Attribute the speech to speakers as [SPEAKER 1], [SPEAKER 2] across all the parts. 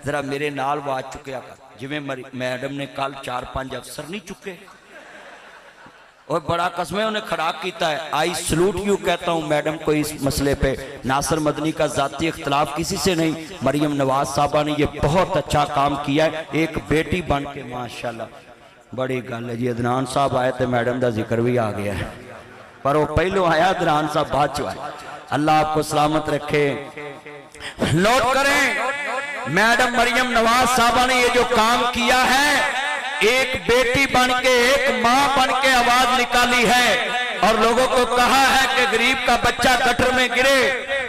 [SPEAKER 1] जरा मेरे नाल आवाज चुकया कर, जिवें मैडम ने कल 4-5 अफसर नहीं चुके। और बड़ा कसमें उन्हें खड़ा किया है। आई सलूट यू कहता हूँ मैडम को इस मसले पे। नासिर मदनी का जाती इख्तलाफ किसी से नहीं, मरियम नवाज साहबा ने ये बहुत अच्छा काम किया है, एक बेटी बन के माशाल्लाह। बड़ी गल है जी, अदनान साहब आए तो मैडम का जिक्र भी आ गया है, पर वो पहलों आया, अदनान साहब बाद चो आए। अल्लाह आपको सलामत रखे। नोट करें, मैडम मरियम नवाज साहबा ने ये जो काम किया है, एक बेटी बन के, एक मां बन के आवाज निकाली है और लोगों को कहा है कि गरीब का बच्चा गटर में गिरे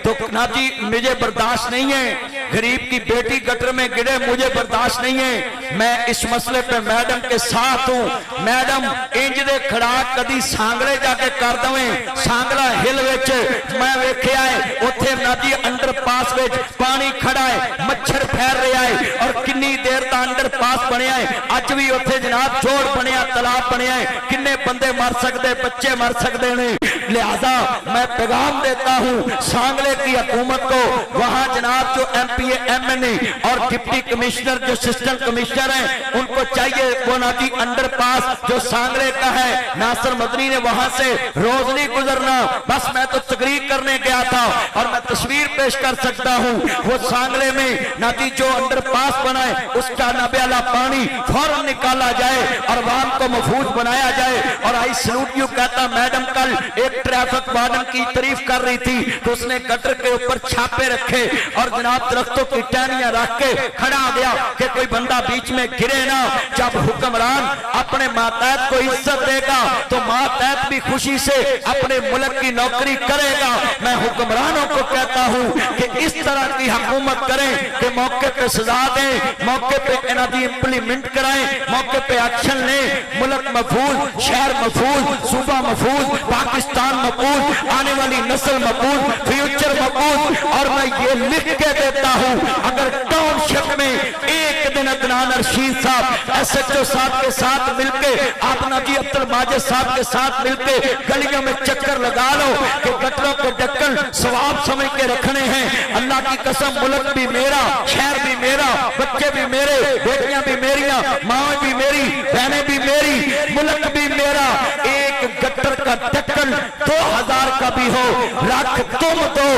[SPEAKER 1] तो ना जी मुझे बर्दाश्त नहीं है, गरीब की बेटी गटर में गिरे मुझे बर्दाश्त नहीं है। मैं इस मसले पे मैडम के साथ हूं। मैडम इंज दे खड़ा कदी सांगले जाके कर दवें, सांगला हिल विच मैं वेख्या है, उत्थे ना जी अंडरपास विच पानी खड़ा है, मच्छर फैल रहा है और किन्नी देर दा अंडरपास बनया है। अज भी उत्थे जनाब जोड़ बनया, तालाब बनया है, किन्ने बंदे मर सकते, बच्चे मर सकते हैं। लिहाजा मैं पैगाम देता हूं सांगले की हुकूमत को, वहां जनाब जो एमपीए एमएनए और डिप्टी कमिश्नर जो असिस्टेंट कमिश्नर हैं, उनको चाहिए वो ना जी अंडरपास जो सांगले का है, नासिर मदनी ने वहां से रोज नहीं गुजरना। बस मैं तो तकरीर करने गया था और मैं तस्वीर पेश कर सकता हूं, वो सांगले में ना जी जो अंडरपास बना है उसका नबे वाला पानी फौरन निकाला जाए और वाम को महफूज बनाया जाए। और आई सलूट यू कहता, मैडम कल एक ट्रैफिक वार्डन की तारीफ कर रही थी तो उसने गटर के ऊपर छापे रखे और जनाब दरख्तों की टहनियां रख के खड़ा गया कि कोई बंदा बीच में गिरे ना। जब हुक्मरान अपने मातहत को इज्जत देगा तो मातहत भी खुशी से अपने मुल्क की नौकरी करेगा। मैं हुक्मरानों को कहता हूं कि इस तरह की हुकूमत करें कि मौके पे सजा दें, मौके पे इन्हें इंप्लीमेंट कराएं, मौके पे एक्शन लें। मुल्क महफूज, शहर महफूज, सूबा महफूज, पाकिस्तान महफूज, आने वाली नस्ल महफूज, फ्यूचर महफूज। और मैं ये लिख के देता हूं, अगर टाउनशिप में एक दिन अदनान रशीद साहब एसएचओ साहब के साथ मिलके, आप नबी अब्दुल माजिद साहब के साथ मिलके गलियों में चक्कर लगा लो कि गटरों को ढक्कन सवाब समझ के रखने हैं। अल्लाह की कसम, मुल्क भी मेरा, शहर भी मेरा, बच्चे भी मेरे, बेटियां भी मेरिया, माँ भी मेरी, बहनें भी मेरी, मुल्क भी मेरा। एक गटर का ढक्कन 2000 का भी हो रख तुम दो,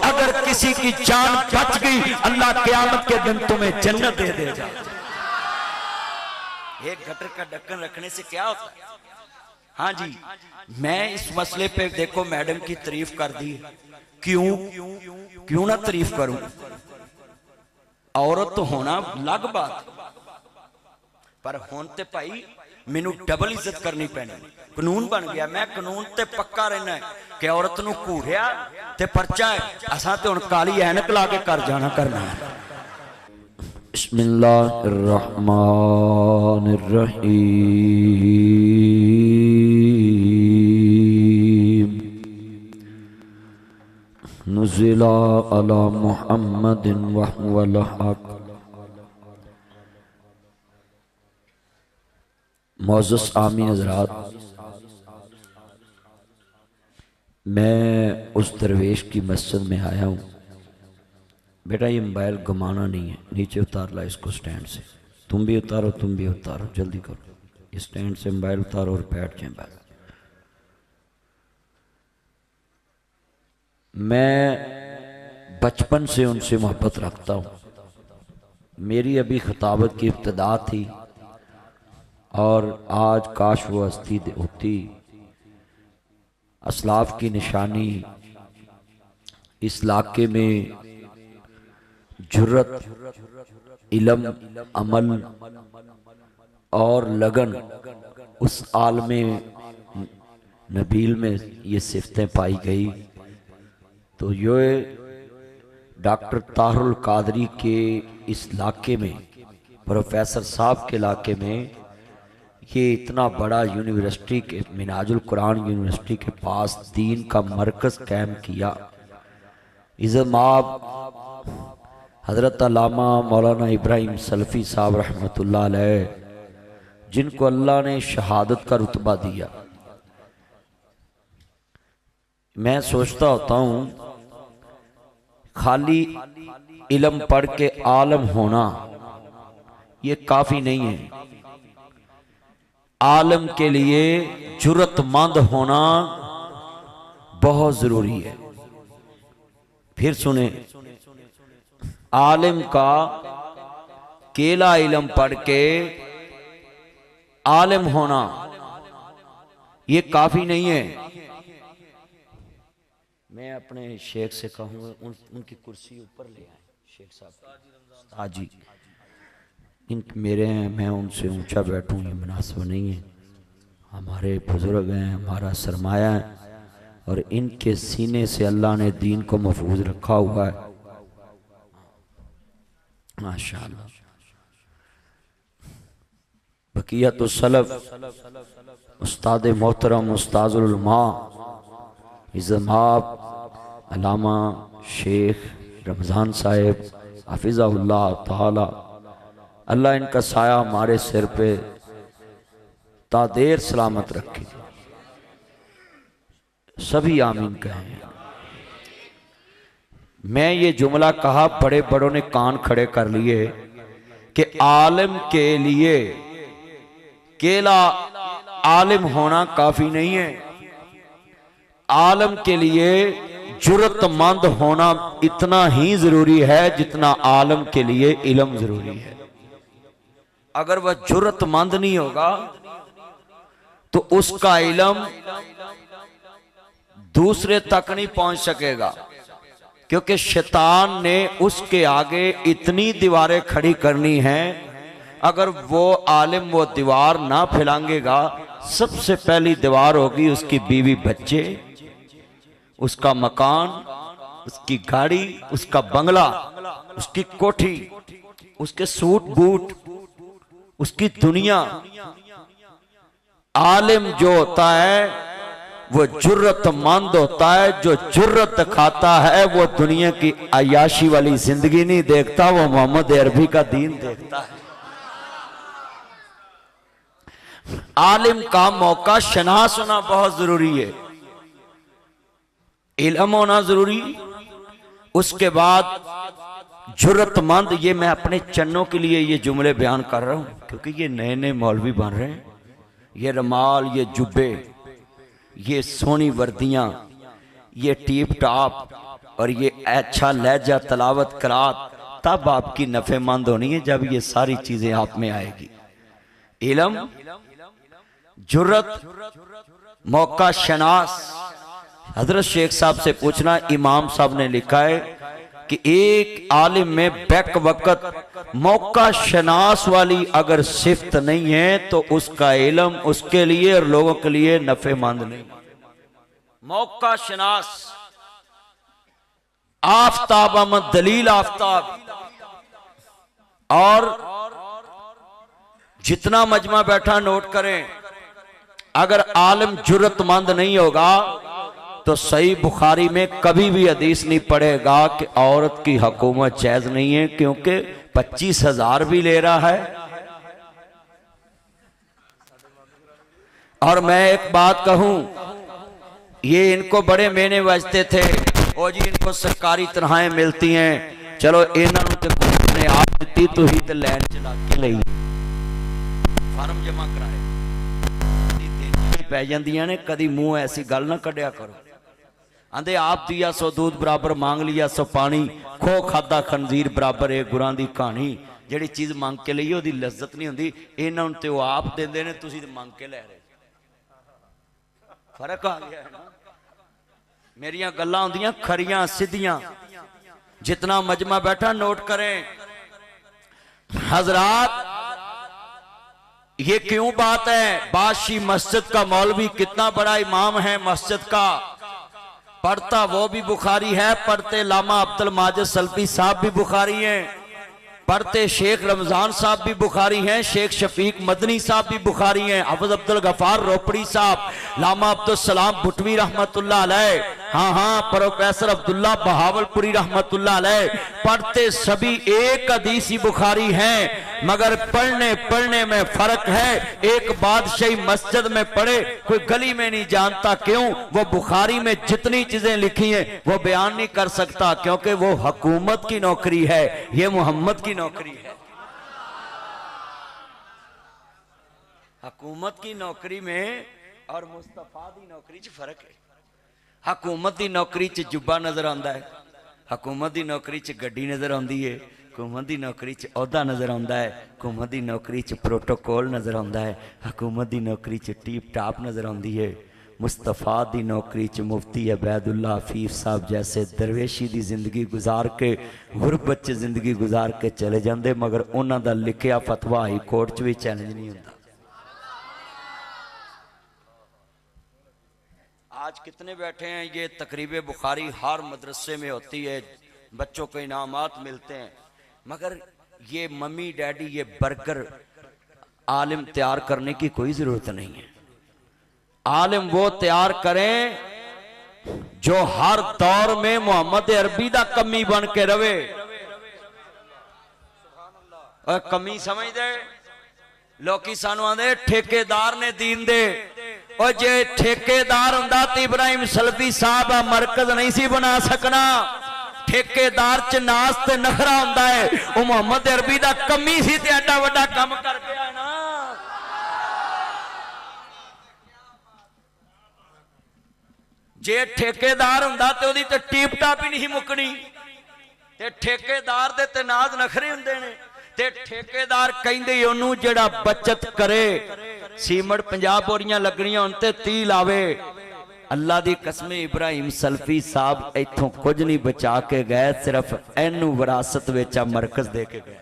[SPEAKER 1] अगर किसी की जान बच गई अल्लाह क़यामत के दिन तुम्हें जन्नत दे देगा। एक गटर का ढक्कन रखने से क्या होता है? हाँ जी, मैं इस मसले पे देखो मैडम की तारीफ कर दी, क्यों ना तारीफ करूं? औरत तो होना अलग बात, पर हुण ते भाई मैनू डबल इज्जत करनी पैनी। कानून बन गया, मैं कानून ते पक्का रहना है कि औरत नूं घूरिया ते परचा है, असां ते हुण काली ऐनक ला के कर जाना करना है। बिस्मिल्लाहिर्रहमानिर्रहीम। नुज़िला अला मुहम्मदिन व हुवल हक़। मौजूद आमीन हज़रात, मैं उस दरवेश की मस्जिद में आया हूँ। बेटा ये मोबाइल घुमाना नहीं है, नीचे उतार ला इसको स्टैंड से। तुम भी उतारो, तुम भी उतारो, जल्दी करो। इस स्टैंड से मोबाइल उतारो और बैठ जाए बैठ। मैं बचपन से उनसे मोहब्बत रखता हूँ। मेरी अभी खिताबत की इब्तिदा थी और आज काश वो हस्ती होती। असलाफ की निशानी इस इलाके में जुर्रत, इल्म, अमल और लगन, उस आलमे नबील में ये सिफतें पाई गई। तो ये डॉक्टर तारुल कादरी के इस इलाके में, प्रोफेसर साहब के इलाके में, ये इतना बड़ा यूनिवर्सिटी के, मिनाजुल कुरान यूनिवर्सिटी के पास दीन का मरकज़ कायम किया। इज़माब हज़रत अल्लामा मौलाना इब्राहिम सलफ़ी साहब रहमतुल्लाह अलैह, जिनको अल्लाह ने शहादत का रुतबा दिया। मैं सोचता होता हूँ खाली इल्म पढ़ के आलम होना ये काफी नहीं है। आलम के लिए जुर्रतमंद होना बहुत जरूरी है। फिर सुने, आलिम का केला इल्म पढ़ के आलिम होना ये काफी नहीं है। मैं अपने शेख से कहूँगा उनकी कुर्सी ऊपर ले आए। शेख साहब हाजी इन मेरे हैं, मैं उनसे ऊंचा बैठूं ये मुनासिब नहीं है। हमारे बुजुर्ग हैं, हमारा सरमाया है और इनके सीने से अल्लाह ने दीन को महफूज रखा हुआ है माशाअल्लाह। बकियत सलफ उस्ताद मोहतरम उस्ताजुल उलमा इज़माब अल्लामा शेख रमज़ान साहिब हाफिज़हुल्लाह ताला, अल्लाह इनका साया हमारे सिर पे तादेर सलामत रखे। सभी आमीन कहें। मैं ये जुमला कहा, बड़े बड़ों ने कान खड़े कर लिए कि आलिम के लिए केला आलिम होना काफी नहीं है। आलिम के लिए जुर्रतमंद होना इतना ही जरूरी है जितना आलिम के लिए इल्म जरूरी है। अगर वह जुर्रतमंद नहीं होगा तो उसका इल्म दूसरे तक नहीं पहुंच सकेगा, क्योंकि शैतान ने उसके आगे इतनी दीवारें खड़ी करनी हैं। अगर वो आलिम वो दीवार ना फैलांगेगा, सबसे पहली दीवार होगी उसकी बीवी बच्चे, उसका मकान, उसकी गाड़ी, उसका बंगला, उसकी कोठी, उसके सूट बूट, उसकी दुनिया। आलिम जो होता है वो जुर्रतमंद होता है। जो जुर्रत खाता है वो दुनिया की अयाशी वाली जिंदगी नहीं देखता, वो मोहम्मद अरबी का दीन देखता है। आलिम का मौका शनास होना बहुत जरूरी है, इल्म होना जरूरी, उसके बाद जुर्रतमंद। ये मैं अपने चन्नों के लिए ये जुमले बयान कर रहा हूं, क्योंकि ये नए नए मौलवी बन रहे हैं। ये रमाल, ये जुब्बे, ये सोनी वर्दियां, ये टीप टॉप और ये अच्छा लहजा तलावत करात, तब आपकी नफेमंद होनी है जब ये सारी चीजें आप में आएगी। इल्म, जुर्रत, मौका शनास। हजरत शेख साहब से पूछना, इमाम साहब ने लिखा है कि एक आलिम में बैक वक्त मौका शनास वाली अगर सिफ्त नहीं है तो उसका इल्म उसके लिए और लोगों के लिए नफेमंद नहीं। मौका शनास, आफताब अहमद दलील आफताब। और जितना मजमा बैठा नोट करें, अगर आलिम जुर्रतमंद नहीं होगा तो सही बुखारी में कभी भी हदीस नहीं पढ़ेगा कि औरत की हुकूमत जायज नहीं है, क्योंकि 25,000 भी ले रहा है। और मैं एक बात कहूं, ये इनको बड़े महीने बजते थे, ओ जी इनको सरकारी तनख्वाहें मिलती हैं, चलो इन्होंने तो हुकूमत ने आप दी तो ही तो लैन चला के ली फार्म जमा कराए पै जांदियां ने। कदी मुंह ऐसी गल ना कढ़िया करो। आंदे आप दिया सो दूध बराबर मांग लिया सो पानी, खो खादा खंजीर बराबर है गुरां दी कहानी। जिहड़ी चीज मांग के लईए ओदी लज्जत नहीं हुंदी। इन्हां नूं ते ओह आप देंदे ने, तुसीं ते मांग के लै रहे। फर्क आ गया है ना। मेरियां गल्लां हुंदियां खरियां सिद्धियां। जितना मजमा बैठा नोट करें। हजरात, ये क्यों बात है? बादशी मस्जिद का मौलवी कितना बड़ा इमाम है मस्जिद का, पढ़ता वो भी बुखारी है, पढ़ते लामा अब्दुल माजिद सल्फी साहब भी बुखारी हैं। पढ़ते शेख रमजान साहब भी बुखारी हैं, शेख शफीक मदनी साहब भी बुखारी हैं, हफज अब्दुल गफार रोपड़ी साहब, लामा अब्दुल सलाम भुटवी रहमतुल्लाह अलैह, हाँ हाँ प्रोफेसर अब्दुल्ला बहावलपुरी रहमतुल्लाह अलैह, पढ़ते सभी एक हदीसी बुखारी हैं, मगर पढ़ने पढ़ने में फर्क है। एक बादशाही मस्जिद में पढ़े, कोई गली में नहीं जानता, क्यों? वो बुखारी में जितनी चीजें लिखी हैं वो बयान नहीं कर सकता, क्योंकि वो हुकूमत की नौकरी है, ये मोहम्मद की नौकरी है। हुकूमत की नौकरी में और मुस्तफा की नौकरी च फर्क है। हुकूमत की नौकरी च जुब्बा नजर आता है, हुकूमत की नौकरी च गड्डी नजर आती है, हुकूमत की नौकरी च ओहदा नजर आता है, हुकूमत की नौकरी च प्रोटोकॉल नजर आता है, हुकूमत की नौकरी च टीप टाप नजर आती है। मुस्तफा की नौकरी च मुफ्ती अबैदुल्ला हफीफ साहब जैसे दरवेशी की जिंदगी गुजार के, गुरबत च जिंदगी गुजार के चले जाते, मगर उन्हों का लिखिया फतवा हाई कोर्ट च भी चैलेंज नहीं होता। आज कितने बैठे हैं, ये तकरीब बुखारी हर मदरसे में होती है, बच्चों को इनामात मिलते हैं, मगर ये मम्मी डैडी ये बर्गर आलिम तैयार करने की कोई जरूरत नहीं है। आलिम वो तैयार करें जो हर दौर में मोहम्मद अरबी का कमी बन के रवे। और कमी समझ दे लोग सानू आंदे ठेकेदार ने दीन दे, और जे ठेकेदार हुंदा तो इब्राहिम सलफी साहब मरकज नहीं सी बना सकना। ठेकेदार च नास ते नखरा हुंदा है, वो मोहम्मद अरबी दा कमी सी ते एडा वड्डा काम कर गया ना। जे ठेकेदार हुंदा ते ओदी ते टीप टाप ही नहीं मुकनी, ते ठेकेदार दे ते नाज नखरे हुंदे ने, ते ठेकेदार कहिंदे ओनू जेड़ा बचत करे, सीमट 50 बोरियां लगनियां होण ते 30 लावे। अल्लाह दी कसम इब्राहिम सल्फी साहब इथों कुछ नहीं बचा के गए, सिर्फ एनू विरासत विच मरकज दे के गए।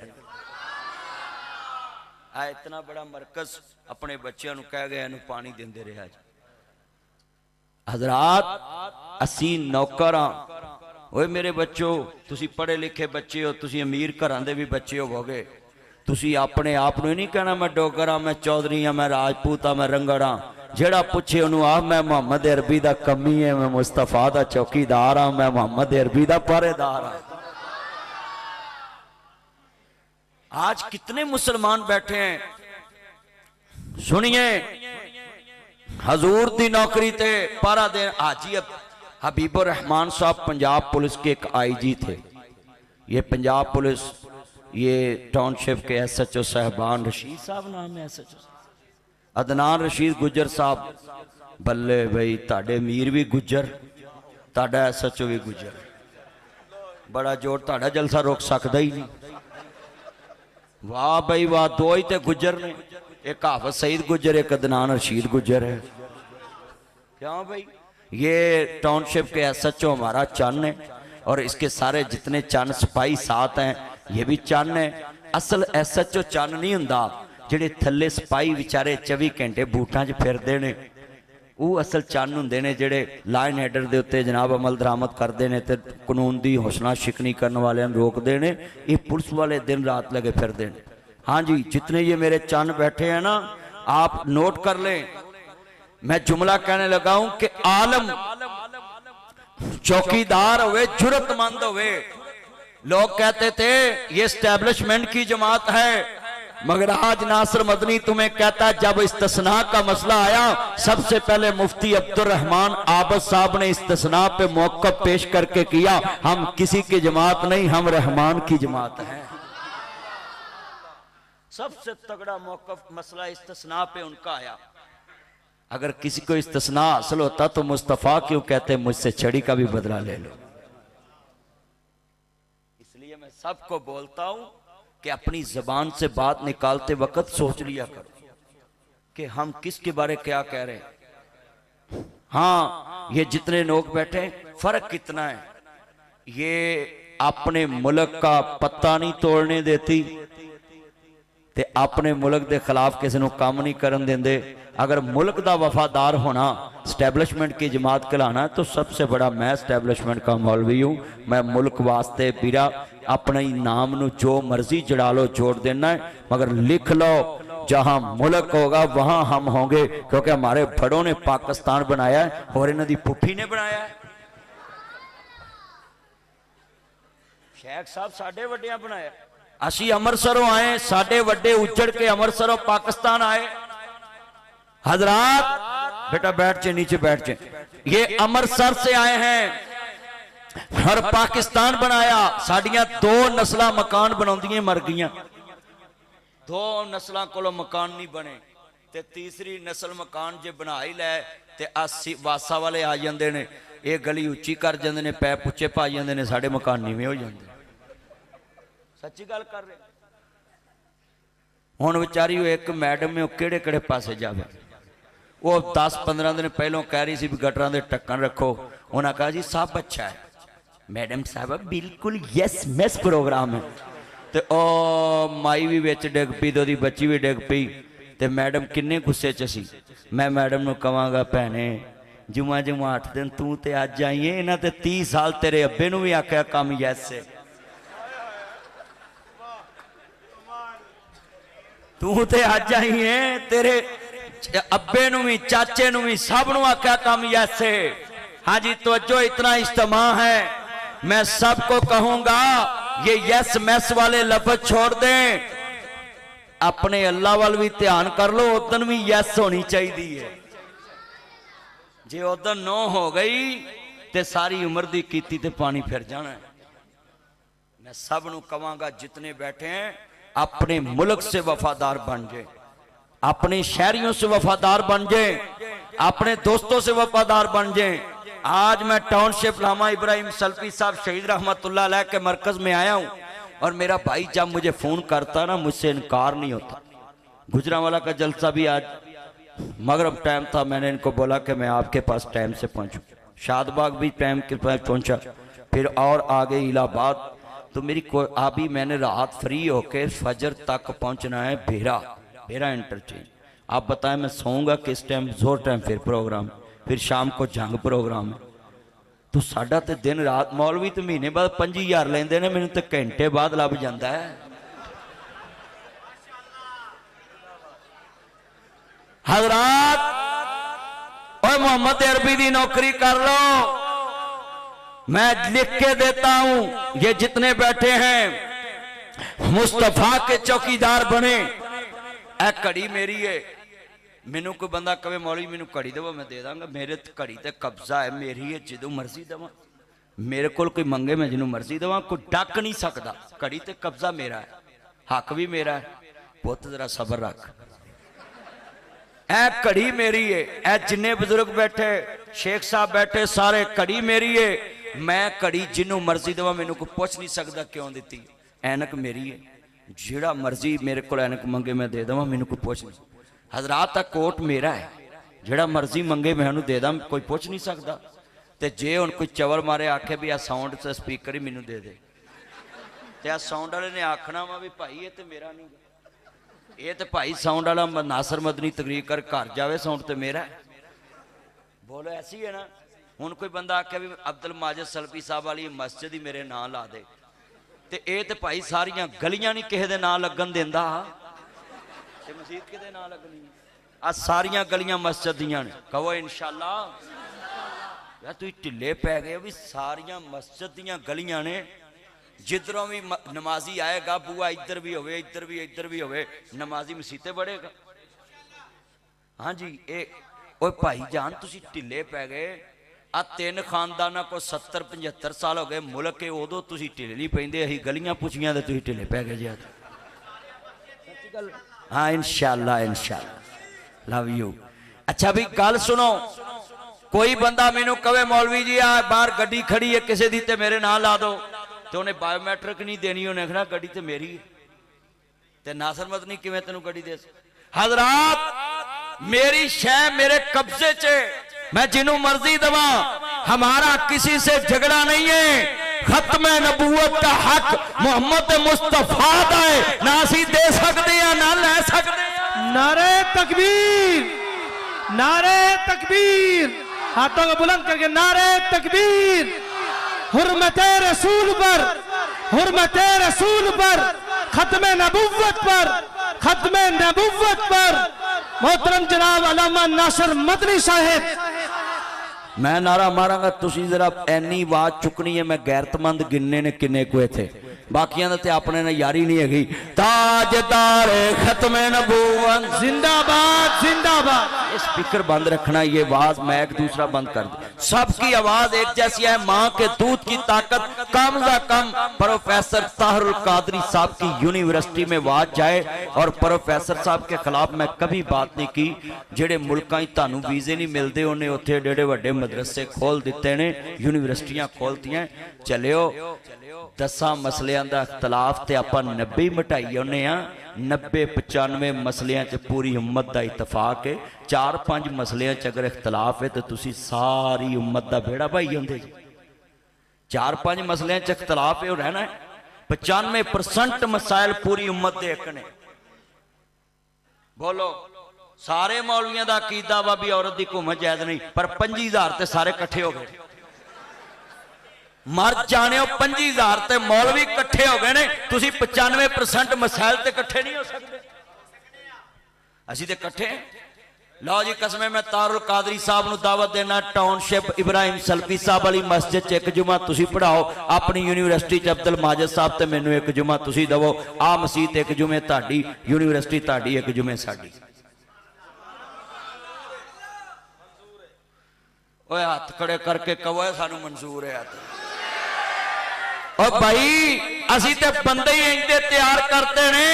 [SPEAKER 1] इतना बड़ा मरकज अपने बच्चों को कह गए, एनू पानी देंदे रहे। हजरात असी नौकर हाँ, ओए मेरे बच्चों, तुसी पढ़े लिखे बच्चे हो, तुसी अमीर घरां दे भी बच्चे होवोगे, तुसी अपने आप नहीं कहना मैं डोगर हाँ, मैं चौधरी हाँ, मैं राजपूत हाँ, मैं रंगड़ हाँ। जेड़ा पूछे उन्होंने आ मैं मोहम्मद अरबी दा कमी है, मैं मुस्तफा दा चौकीदार हाँ, मैं मोहम्मद अरबी दा पहरेदार हाँ। आज कितने मुसलमान बैठे हैं, सुनिए, हजूर दी नौकरी ते पारा देन हाजी हबीबुर रहमान साहब पंजाब पुलिस के एक आईजी थे। ये पंजाब पुलिस, ये टाउनशिप के SHO साहबान, रशीद साहब नाम है SHO, अदनान रशीद गुजर साहब, बल्ले भाई ताड़े मीर भी गुजर, ताड़ा SHO भी गुजर, बड़ा जोर, ताड़ा जलसा रोक सकता ही नहीं। वाह भाई वाह, दो ही तो गुजर ने, एक हाफिज सईद गुजर, एक अदनान रशीद गुजर है। क्यों भाई? ये टाउनशिप के SHO हमारा चन्न है, और इसके सारे जितने चन्न सिपाही साथ हैं ये भी चन्न है। असल SHO चन्न नहीं हुंदा, जेड़े थल्ले सिपाही विचारे 24 घंटे बूटां 'च फिरदे ने, वो असल चन्न हुंदे ने, जेड़े लाइन हैडर दे उत्ते जनाब अमल दरामद करते हैं तो कानून की हौसला शिकनी करने वाले रोकते हैं। ये पुलिस वाले दिन रात लगे फिरते हैं। हाँ जी, जितने ये मेरे चन्न बैठे हैं ना, आप नोट कर लें, मैं जुमला कहने लगा हूं कि आलम चौकीदार होवे, जुर्रतमंद होवे। लोग कहते थे ये एस्टेब्लिशमेंट की जमात है, मगर आज नासिर मदनी तुम्हें कहता है जब इस्तिस्ना का मसला आया, सबसे पहले मुफ्ती अब्दुल रहमान आबद साहब ने इस्तिस्ना पे मौक़िफ़ पेश करके किया, हम किसी की जमात नहीं, हम रहमान की जमात है। सबसे तगड़ा मौक़िफ़ मसला इस्तिस्ना पे उनका आया। अगर किसी को इस्तिस्ना हासिल होता तो मुस्तफ़ा क्यों कहते मुझसे छड़ी का भी बदला ले लो। इसलिए मैं सबको बोलता हूं कि अपनी जबान से बात निकालते वक्त सोच लिया करो कि हम किसके बारे क्या कह रहे हैं। हाँ, ये जितने लोग बैठे फर्क कितना है, ये अपने मुल्क का पत्ता नहीं तोड़ने देती ते अपने मुल्क के खिलाफ किसी को काम नहीं करन देंदे। अगर मुल्क का वफादार होना, स्टैबलिशमेंट की जमात कहलाना, तो सबसे बड़ा मैं स्टैबलिशमेंट का मौलवी हूँ। मैं मुल्क वास्ते पीरा अपने नाम नू जो मर्जी जड़ा लो, जोड़ देना है, मगर लिख लो जहां मुल्क होगा वहां हम होंगे, क्योंकि हमारे बड़ों ने पाकिस्तान बनाया है और इन्हों की पुफी ने बनाया है। शेख साहब साडे वड्डियां बनाया, असी अमृतसरों आए, साडे वड्डे उजड़ के अमृतसरों पाकिस्तान आए। हजरात बेटा बैठ जाए, नीचे बैठ जाए। ये अमृतसर से आए हैं और पाकिस्तान बनाया। साडियां 2 नस्लां मकान बनाउंदियां मर गईयां, 2 नस्लां कोलों मकान नहीं बने, ते तीसरी नस्ल मकान जे बना ही लै ते 80 वासा वाले आ जांदे ने, ये गली उच्ची कर जांदे ने, पैप उच्चे पा जांदे ने, साडे मकान नीवें हो जांदे। सच्ची गल कर रहे। हुण विचारी एक मैडम है, किहड़े किहड़े पासे जावे। वो 10-15 दिन पहलों कह रही थी भी गटरां दे ढक्कन रखो, उन्हें कहा जी सब अच्छा है। मैडम साहब बिल्कुल यस मैस प्रोग्राम है। तो ओ माई भी विच डिग पई, तो बच्ची भी डिग पई, तो मैडम किन्ने गुस्से च सी। मैं मैडम नूं कहांगा भैने जुमा जुमा 8 दिन तू ते अज आई है, इन्हां ते 30 साल तेरे अब्बे नूं भी आख्या काम यस है, तू ते अज आई है, तेरे अब्बे नूं भी चाचे नूं भी सब नूं आख्या काम यस है। हाँ जी तवज्जो, इतना इज्तिमा है, मैं सबको कहूंगा ये यस मैस वाले लफ्ज छोड़ दें, अपने अल्लाह वाल भी ध्यान कर लो, उदन भी यस होनी चाहिए। जे उदन नो हो गई ते सारी उम्र दी कीती ते पानी फिर जाना है। मैं सब नूं कहांगा जितने बैठे हैं अपने मुल्क से वफादार बन जाए, अपने शहरियों से वफादार बन जाए, अपने दोस्तों से वफादार बन जाए। आज मैं टाउनशिप लामा इब्राहिम सल्फी साहब शहीद रहमतुल्लाह अलैह के मरकज में आया हूं, और मेरा भाई जब मुझे फोन करता ना मुझसे इनकार नहीं होता। गुजरांवाला का जलसा भी आज मगरब टाइम था, मैंने इनको बोला कि मैं आपके पास टाइम से पहुंचूं। शादबाग भी टाइम के पास पहुंचा, फिर और आगे इलाहाबाद। तो मेरी अभी मैंने रात फ्री होकर फजर तक पहुंचना है भेरा इंटरचेंज। आप बताएं मैं सोऊंगा किस टाइम? जोर टाइम फिर प्रोग्राम, फिर शाम को जंग प्रोग्राम है। तो साडा तो दिन रात, मौलवी तो महीने बाद 5000 लेंदे ने, मैनू तो घंटे बाद लभ जाता है। हजरात और मोहम्मद अरबी की नौकरी कर लो, मैं लिख के देता हूं। ये जितने बैठे हैं मुस्तफा के चौकीदार बने। ए घड़ी मेरी है, मैनू कोई बंदा कहे मौलवी मैनू घड़ी देवो, मैं दे दांगा। मेरे घड़ी ते कब्जा है, मेरी है, जो मर्जी देव। मेरे को कोई मंगे मैं जिन्हों मर्जी देव, कोई डक नहीं सकता। घड़ी ते कब्जा मेरा है, हक भी मेरा है। पुत जरा सबर रख, ए घड़ी मेरी है। ए जिन्ने बुजुर्ग बैठे, शेख साहब बैठे, सारे घड़ी मेरी है। मैं घड़ी जिन्हों मर्जी देव, मैनू कोई पुछ नहीं सकता क्यों दी। ऐनक मेरी है, जिहड़ा मर्जी मेरे को ऐनक मंगे मैं दे देव, मैनू कोई पुछ नहीं। हजरात का कोट मेरा है, जिहड़ा मर्जी मंगे मैं उन्होंने दे दा, कोई पुछ नहीं सकता। तो जे हुण कोई चवल मारे आखे भी आ साउंड से स्पीकर ही मैनू दे दे, तो आ साउंड वाले ने आखना वा भी भाई ये तो मेरा नहीं, ये तो भाई साउंड वाला नासर मदनी तकरीर कर घर जावे, साउंड तो मेरा है। बोलो ऐसी है ना। हुण कोई बंदा आखे भी अब्दुल माजिद सल्फी साहब वाली मस्जिद ही मेरे नाम ला दे, तो ये तो भाई सारियां गलियां नहीं किसी दे नाम लगन देंदा, ते मसीत किदे नाम लगनी। आ सारियां गलियां मस्जिद दियां ने, कहो इंशाअल्लाह। यार तुसीं ढिले पै गए भी, सारियां मस्जिद दियां गलियां ने, जिधरों भी नमाजी आएगा बुआ इधर भी होवे, इधर भी, इधर भी होवे, नमाजी मसीते बढ़ेगा। हाँ जी, ये ओए भाई जान तुसीं ढिले पै गए। आ 3 खानदाना को 70-75 साल हो गए मुल्क के, उदों तुसीं ढिले नहीं पैंदे, असीं गलियां पुछियां ते तुसीं ढिले पै गए जी। सच्ची गल। हाँ इंशाअल्लाह, इंशाअल्लाह, लव यू। अच्छा भी गल सुनो, कोई बंदा मैनू कहे मौलवी जी आ बाहर गड्डी खड़ी है किसी दी, ते मेरे नाम ला दो, तो उन्हें बायोमैट्रिक नहीं देनी, उन्हें आखना गड्डी तो मेरी है, ते नासर मदनी किवें तेनू गड्डी दे। हजरात मेरी शय मेरे कब्जे च, मैं जिन्हों मर्जी दवा, हमारा किसी से झगड़ा नहीं है। खत्म नबूवत का हक मोहम्मद मुस्तफा दा है, ना असी दे सकते हैं ना ले सकते हैं।
[SPEAKER 2] नारे तकबीर, नारे तकबीर, हाथों को बुलंद करके नारे तकबीर। हुर्मते रसूल पर हुर्मत रसूल पर, खत्म नबुव्वत पर, खत्म नबुव्वत पर मोहतरम जनाब अल्लामा नासिर मदनी साहिब।
[SPEAKER 1] मैं नारा मारांगा, तुसी जरा ऐनी आवाज चुकनी है। मैं गैरतमंद गिनने ने किन्ने कोए थे, बाकियां ते अपने ने यारी नहीं हैगी। ताजदार खत्म नबूवत
[SPEAKER 2] जिंदाबाद जिंदाबाद।
[SPEAKER 1] स्पीकर बंद रखना, ये आवाज मैक दूसरा बंद कर दे। सबकी आवाज एक जैसी है, माँ के दूध की ताकत कम से कम प्रोफेसर ताहरुल कादरी साहब की यूनिवर्सिटी में आवाज जाए। और प्रोफेसर साहब के खिलाफ मैं कभी बात नहीं की। जेड़े मुल्कां तानू वीजे नहीं मिलते, उन्हें उत्थे एडे वड्डे मदरसे खोल दिते ने, यूनिवर्सिटियां खोलतियां। चलियो 10 मसलियां दा इख्तलाफ ते आपां 90 मिटाई आने आ। 90-95 मसलियां च पूरी उम्मत दा इतफाक है। 4-5 मसलियां च अगर इख्तलाफ है तो तुसी सारी उम्मत दा बेड़ा भाई होंदे जी। 4-5 मसलियां च इख्तलाफ है, रहना है। 95% मसाइल पूरी उम्मत दे एक ने। बोलो, सारे मौलवियां दा अकीदा वा भी औरत दी घूम जायज नहीं, पर 25,000 ते सारे इकट्ठे हो गए। मर जाने 25,000 ते मौलवी इकट्ठे हो गए ने, तुसी 95% मसाइल ते इकट्ठे नहीं हो सकते। असी ते इकट्ठे। लो जी कसम, मैं तारुल कादरी साहब नूं दावत देना, टाउनशिप इब्राहिम सलफी साहब वाली मस्जिद च एक जुमा तुसी पढ़ाओ। अपनी यूनिवर्सिटी च अब्दुल माजिद साहब ते मैनू एक जुमा तुसी दवो। आ मसीत एक जुमे ताड़ी, यूनिवर्सिटी ताड़ी, एक जुमे साडी। ओए हाथ खड़े करके कहो सानू मंजूर है। और भाई असी ते बंदे ही इंदे तैयार करते ने।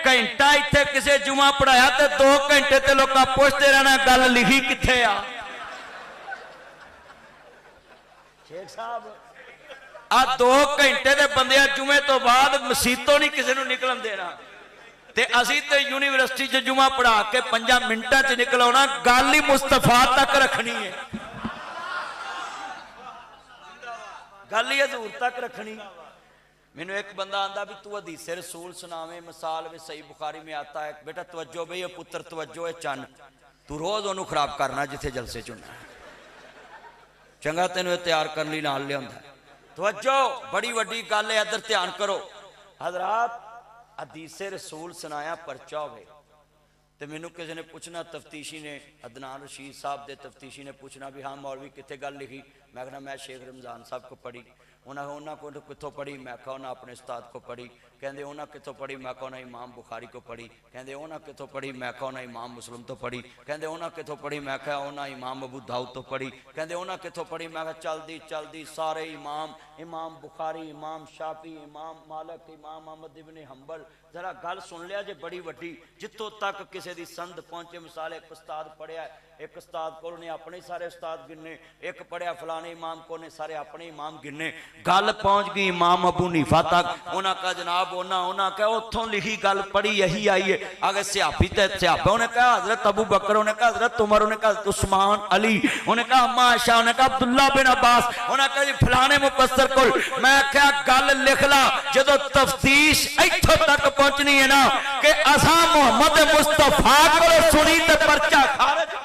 [SPEAKER 1] घंटा इत्थे किसे जुमा पढ़ाया ते 2 घंटे ते लोग पुछते रहना गल लिखी किथे आ। शेख साहब आ 2 घंटे दे बंदे जुमे तो बाद मसीतों नहीं किसी नूं निकलन देना। ते असी ते यूनिवर्सिटी च जुमा पढ़ा के 5 मिनटां च निकलौना, गल ही मुस्तफा तक रखनी है। गल ही हजूर तक रखनी। मैनू एक बंदा आंदा भी तू हदीसे रसूल सुनावे, मिसाल में सही बुखारी में आता है। बेटा तवज्जो बई पुत्र तवज्जो है चन, तू रोज ओनू खराब करना जिथे जलसे चुनना। चंगा तेन तैयार करने नाल लिया। तवज्जो बड़ी वड्डी गल है, इधर ध्यान करो हजरात। हदीसे रसूल सुनाया परचा होवे ते मैनू किसी ने पूछना, तफ्तीशी ने, अदनान रशीद साहब दे तफ्तीशी ने पूछना भी हाँ मौलवी कितने गल लिखी। मैं कहना मैं शेख रमजान साहब को पढ़ी। उन्होंने को कितों पढ़ी? मैं कहा उन्हें अपने उस्ताद को पढ़ी। कहते उन्हें कितों पढ़ी? मैं कहा उन्हें इमाम बुखारी को पढ़ी। कहते उन्हें कितों पढ़ी? मैं कहा उन्हें इमाम मुस्लिम तो पढ़ी। कहते उन्हें कितों पढ़ी? मैं कहा उन्हें इमाम अबू दाऊद तो पढ़ी। कहते उन्हें कितों पढ़ी? मैं कहा चलदी चलदी सारे इमाम, इमाम बुखारी, इमाम शाफी, इमाम मालिक, इमाम अहमद इब्न हंबल। जरा गल सुन लिया जे बड़ी वड्डी, जितों तक किसी की संद पहुंचे। मिसाल एक उस्ताद पढ़िया, एक उस्ताद को ने अपने सारे उस्ताद गिने, एक पढ़िया फलाने इमाम को ने सारे अपने इमाम गिने। गल पहुंच गई इमाम अबू हनीफा तक। उन्हें कहा जनाब उन्हें कहा उतों लिखी गल पढ़ी यही आई है। आगे सियाफी ते सियाफा, उन्हें कहा हजरत अबू बकर, उन्हें कहा हजरत उमर, उन्हें कहा उस्मान अली, उन्हें कहा अम्मा आयशा, उन्हें कहा अब्दुल्ला बिन अब्बास, उन्हें कहा जी फलाने मुफस्सिर को। मैं क्या गल लिख ला, जो तफ्तीश इत्थों तक पहुंचनी है ना कि असा मोहम्मद मुस्तफा को सुनी ते परचा खारिज।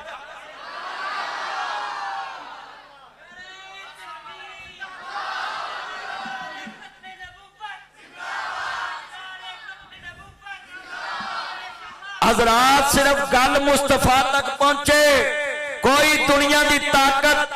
[SPEAKER 1] हजरात सिर्फ गल मुस्तफा तक पहुंचे, कोई दुनिया की ताकत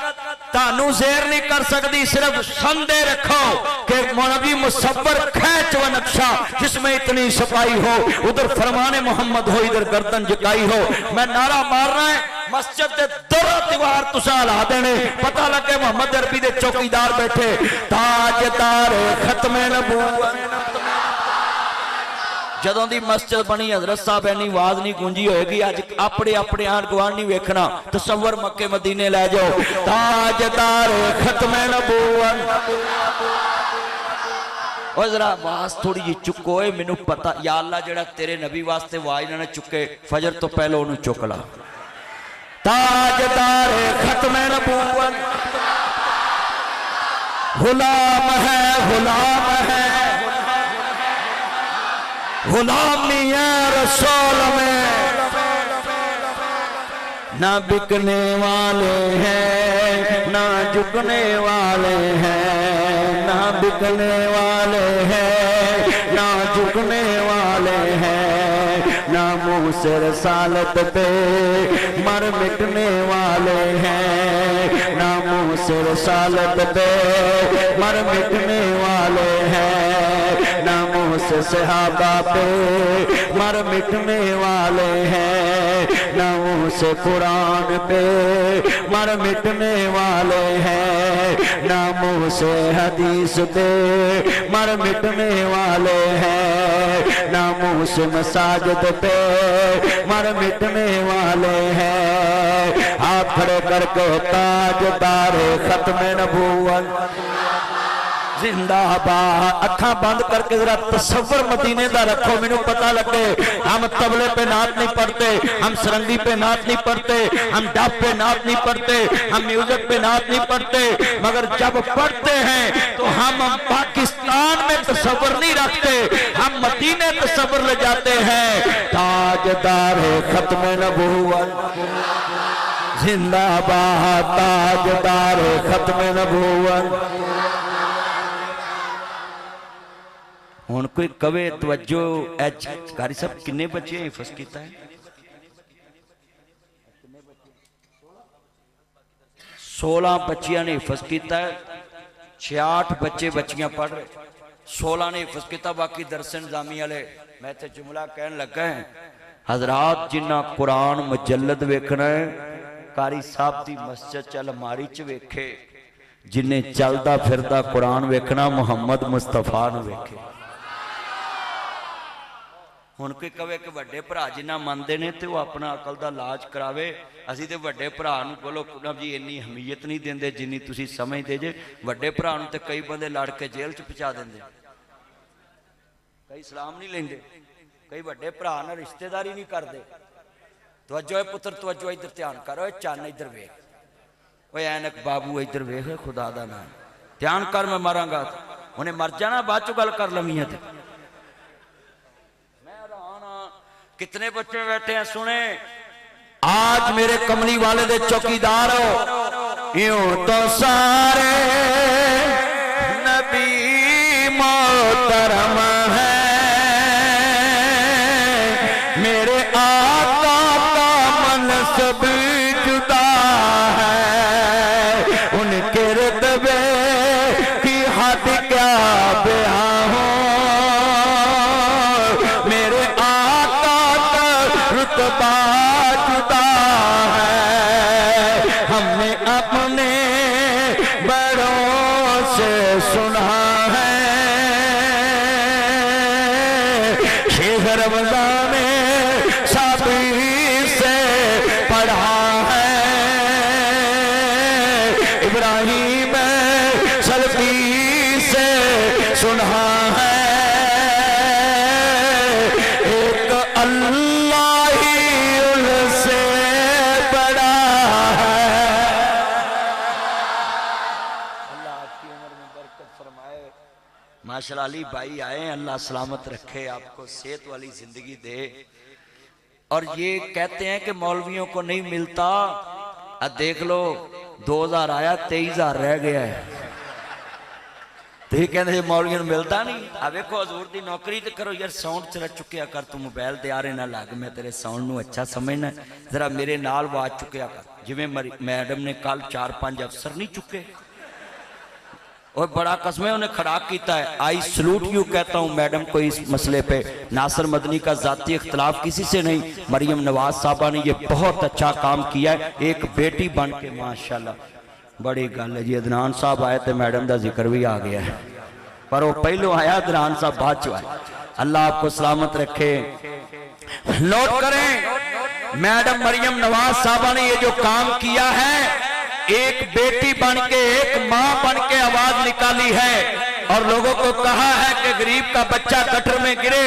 [SPEAKER 1] तानू जेर नहीं कर सकती। सिर्फ संदे रखो कि मौलवी मुसव्वर खैच व नक्शा जिसमें इतनी सफाई हो, उधर फरमाने मोहम्मद हो, इधर गर्दन झुकाई हो। मैं नारा मारना है, मस्जिद के दोनों दीवार तुसा हिला देने, पता लगे मोहम्मद अरबी के चौकीदार बैठे। ताजदार खत्मे नबूवत जदों दी मस्जिद बनी हजरत साहब एनी आवाज नहीं गूंजी होएगी। अज अपने अपने आन गुआन नहीं वेखना, तसव्वुर मक्के मदीने लै जाओ। ताजदार खत्मे नबूवत। ओ जरा आवाज थोड़ी जी चुको, मैनू पता या अल्लाह जेड़ा तेरे नबी वास्ते आवाज ना चुके, फजर तो पहले उन्होंने चुक ला। ताजदार खत्मे नबूवत गुलाम है, गुलाम है, गुलामी है रसूल में, ना बिकने वाले हैं ना झुकने वाले हैं, ना बिकने वाले हैं ना झुकने वाले हैं, ना मुँह से रसालत पे मर मिटने वाले हैं, ना मुँह से रसालत पे मर मिटने वाले हैं, ना मुँह से सहाबा पे मर मिटने वाले हैं, ना मुँह से कुरान पे मर मिटने वाले हैं, ना मुँह से हदीस पे मर मिटने वाले हैं, ना मुँह से मसाजिद पे मर मिटने वाले हैं। हाथ खड़े करके ताजदार खत्म नबूवत जिंदाबाद। अखा बंद करके जरा तसव्वुर मदीने का रखो, मैनू पता लगे हम तबले पे नात नहीं पढ़ते, हम सरंगी पे नात नहीं पढ़ते, हम डब पे नात नहीं पढ़ते, हम म्यूजिक पे नात नहीं पढ़ते, मगर जब पढ़ते हैं तो हम पाकिस्तान में तसव्वुर नहीं रखते, हम मदीने तसव्वुर ले जाते हैं। ताजदार खत्म नबूवत जिंदाबाद, ताजदार खत्म नबूवत। हुण कोई कवे तवज्जो एच कारी साहब किन्ने बच्चे हिफज किया है? 16 बच्चियां ने हिफज किया है, 66 बच्चे बच्चियां पढ़ रहे, 16 ने हिफज किया, बाकी दरसन जामी वाले। मैं तो जुमला कहन लगा है हजरात जिन्ना कुरान मुजल्लद वेखना है कारी साहब की मस्जिद च अलमारी च वेखे, जिन्हें चलता फिरदा कुरान वेखना मुहम्मद मुस्तफा नूं वेखे। हुण कोई कहे कि वड्डे भरा जिन्ना मनते हैं तो अपना अकल का इलाज करावे, असीं तो वड्डे भरा नूं बोलो जी इन्नी अहमीयत नहीं देंदे जिन्नी तुसीं समझदे जे। वड्डे भरा नूं ते कई बंदे लड़ के जेल च पहुंचा देंदे, कई सलाम नहीं लेंदे, कई वड्डे भरा नाल रिश्तेदारी नहीं करते। तवज्जो है पुत्र तवज्जो, इधर ध्यान करो, चन्न इधर वेख, ओए ऐनक बाबू इधर वेख, खुदा दा नाम ध्यान कर, मैं मरांगा उन्हें मर जाना, बाद चो गल कर लमीं ते। कितने बच्चे बैठे हैं सुने, आज मेरे कमली वाले दे चौकीदार हो, यूं तो सारे नबी मोहतरम है, मेरे आका का मनसब जुदा है, उनके रुतबे की हद क्या बयां हो, मेरे रुतबा जुदा है, हमने अपने बड़ों से सुना है, शेख रमज़ान साबी से पढ़ा है, इब्राहिम सलफी से सुना है, एक अल्लाह माशाअल्लाह। अली भाई आए, अल्लाह सलामत रखे, आपको सेहत वाली जिंदगी दे। और ये कहते हैं कि मौलवियों को नहीं मिलता, अब देख लो 2000 आया 23000 रह गया है, तो ये कहते मौलवियों को मिलता नहीं। अब देखो हजूर की नौकरी तो करो यार, साउंड चला चुकिया कर, तू मोबाइल दे आ रहे ना लग, मैं तेरे साउंड नूं अच्छा समझना, जरा मेरे नाल आवाज चुकिया कर, जिवें मैडम ने कल 4-5 अफसर नहीं चुके, और बड़ा कसम है उन्हें खड़ा किया है। आई सलूट यू कहता हूँ मैडम को इस मसले पे। नासिर मदनी का जाती इख्तलाफ किसी से नहीं, मरियम नवाज साहबा ने ये बहुत अच्छा काम किया है, एक बेटी बन के माशाल्लाह, बड़ी गल है जी। अदनान साहब आए तो मैडम का जिक्र भी आ गया है, पर वो पहलों आया, अदनान साहब बाद चो आए। अल्लाह आपको सलामत रखे। नोट करें, मैडम मरियम नवाज साहबा ने ये जो काम किया है, एक बेटी बन के, एक मां बन के आवाज निकाली है, और लोगों को कहा है कि गरीब का बच्चा गटर में गिरे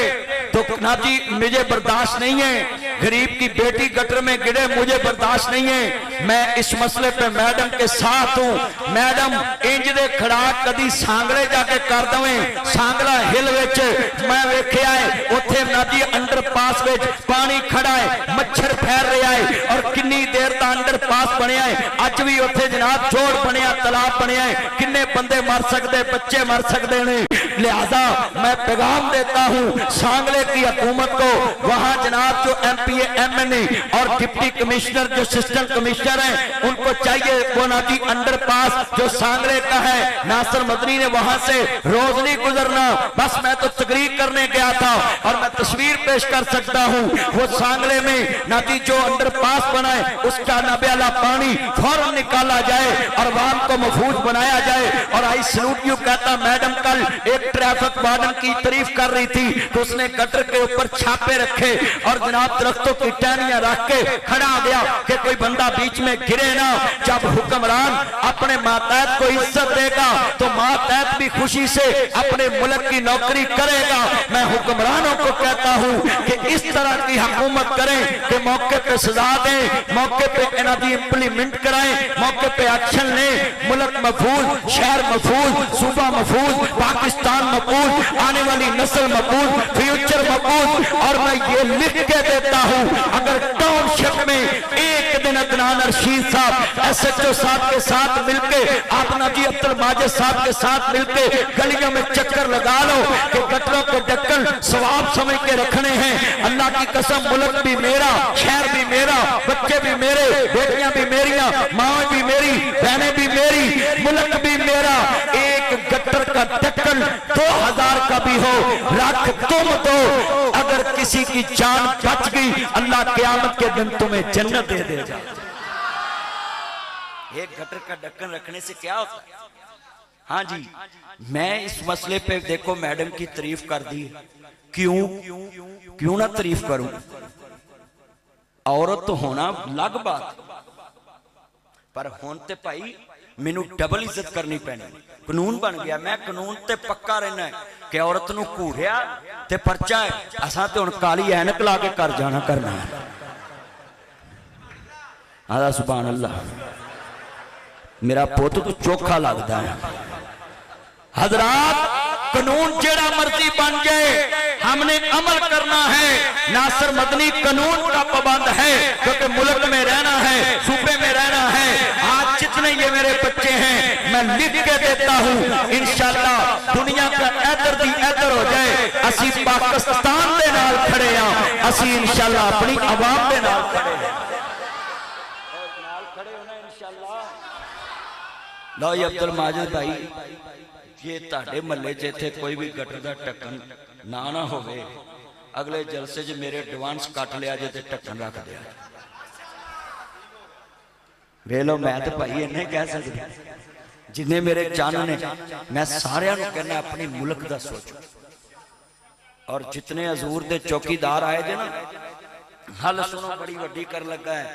[SPEAKER 1] तो ना जी मुझे बर्दाश्त नहीं है, गरीब की बेटी गटर में गिरे मुझे बर्दाश्त नहीं है। मैं इस मसले पे मैडम के साथ हूं। मैडम इंज दे खड़ा कदी सांगले जाके कर दवें, सांगला हिल विच मैं वेखिया है, उत्थे ना जी अंडरपास विच पानी खड़ा है, मच्छर मच्छर फैल रहा है और किन्नी देर का अंडर पास बनया है, अज भी उत्थे जनाब जोड़ बनया, तलाब बनया है, किन्ने बंदे मर सकते, बच्चे मर सकते हैं। लिहाजा मैं पैगाम देता हूं सांगले की हुकूमत को, वहां जनाब जो MPA MNE और डिप्टी कमिश्नर जो असिस्टेंट कमिश्नर हैं उनको चाहिए वो ना जी अंडर पास जो सांगले का है, नासिर मदनी ने वहां से रोज नहीं गुजरना। बस मैं तो तकरीर करने गया था और मैं तस्वीर पेश कर सकता हूं, वो सांगले में ना जी जो अंडर पास बना है उसका नब्याला पानी फौरन निकाला जाए और वाम को महफूज बनाया जाए। और आई सैल्यूट यू कहता, मैडम कल एक ट्रैफिक वार्डन की तारीफ कर रही थी तो उसने गटर के ऊपर छापे रखे और जनाब दरख्तों की टहनियां रख के खड़ा गया कि कोई बंदा बीच में गिरे ना। जब हुक्मरान अपने मातहत को इज्जत देगा तो मातहत भी खुशी से अपने मुल्क की नौकरी करेगा। मैं हुक्मरानों को कहता हूं कि इस तरह की हुकूमत करें कि मौके पे सजा दें, मौके पे इन्हां दी इंप्लीमेंट कराएं, मौके पे एक्शन लें। मुल्क महफूज, शहर महफूज, सूबा महफूज, पाकिस्तान महफूज, आने वाली नस्ल महफूज, फ्यूचर महफूज। और मैं ये लिख के देता हूं अगर टाउनशिप में एक दिन अदनान रशीद साहब SHO साहब के साथ मिलके, आप नाजी अब्दुल माजिद साहब के साथ मिलके गलियों में चक्कर लगा लो कि गटरों को ढक्कन सवाब समझ के रखने हैं। अल्लाह की कसम मुल्क भी मेरा, शहर भी मेरा, बच्चे भी मेरे, बेटियां भी मेरिया, माँ भी मेरी, बहनें भी मेरी, मुल्क भी मेरा। एक गटर का ढक्कन 2000 का भी हो रख तुम दो, अगर किसी की जान बच गई अल्लाह क़यामत के दिन तुम्हें जन्नत दे देगा। एक गटर का ढक्कन रखने से क्या होता है? हाँ जी, मैं इस मसले पे देखो मैडम की तारीफ कर दी, क्यों ना तारीफ करूं? औरत तो होना अलग बात, पर हुण ते भाई मैनू डबल इज्जत करनी पैनी। कानून बन गया, मैं कानून ते पक्का रहना है कि औरत नूं घूरिया ते परचा है, असां ते हुण काली ऐनक ला के कर जाना करना है। आदा सुभान अल्लाह, मेरा पुत तो चोखा लगता है। हजरात, कानून जेड़ा मर्जी बन जाए हमने अमल करना है। नासिर मदनी कानून का पाबंद है क्योंकि मुल्क में रहना है, सूबे में रहना है। आज जितने ये मेरे बच्चे हैं मैं लिख के देता हूं, इंशाअल्लाह दुनिया का ऐदर दी ऐदर हो जाए, असी पाकिस्तान दे नाल खड़े हां, असी इंशाअल्लाह अपनी आवाम दे नाल खड़े हैं। लो जी अब्दुल माजिद भाई, ये ताड़े महल्ले च इत्थे कोई भी गटर का ढक्कन ना होवे, अगले जलसे च मेरे एडवांस कट लिया जे ते ढक्कन रख दिया। वे लो, मैं तो भाई इन्हें कह सकता जिन्हें मेरे चन ने, मैं सारियां नूं कहना अपनी मुल्क दा सोचो। और जितने हजूर दे चौकीदार आए जे ना, हल सुनो बड़ी वड्डी कर लगा है,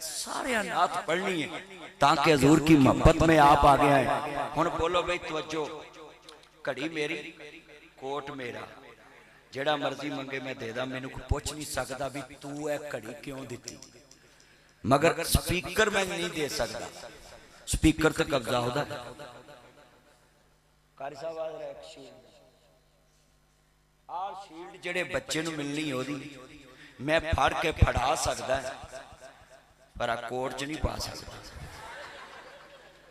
[SPEAKER 1] सारे नात पढ़नी है ताकि हजूर की मोहब्बत में आप आ गया है। हुण बोलो भाई तवज्जो, घड़ी मेरी कोट मेरा, जेड़ा मर्जी मंगे मैं दे दा, मैनू कोई पुछ नहीं सकता भी तू है घड़ी क्यों दी, मगर स्पीकर मैं नहीं दे सकता, स्पीकर ते कब्जा होता। कारी साहब आ रहा शील्ड जेड़े बच्चे नू मिलनी ओदी मैं फड़ के फड़ा सकता है, पर कोर्ट च नहीं पा सकता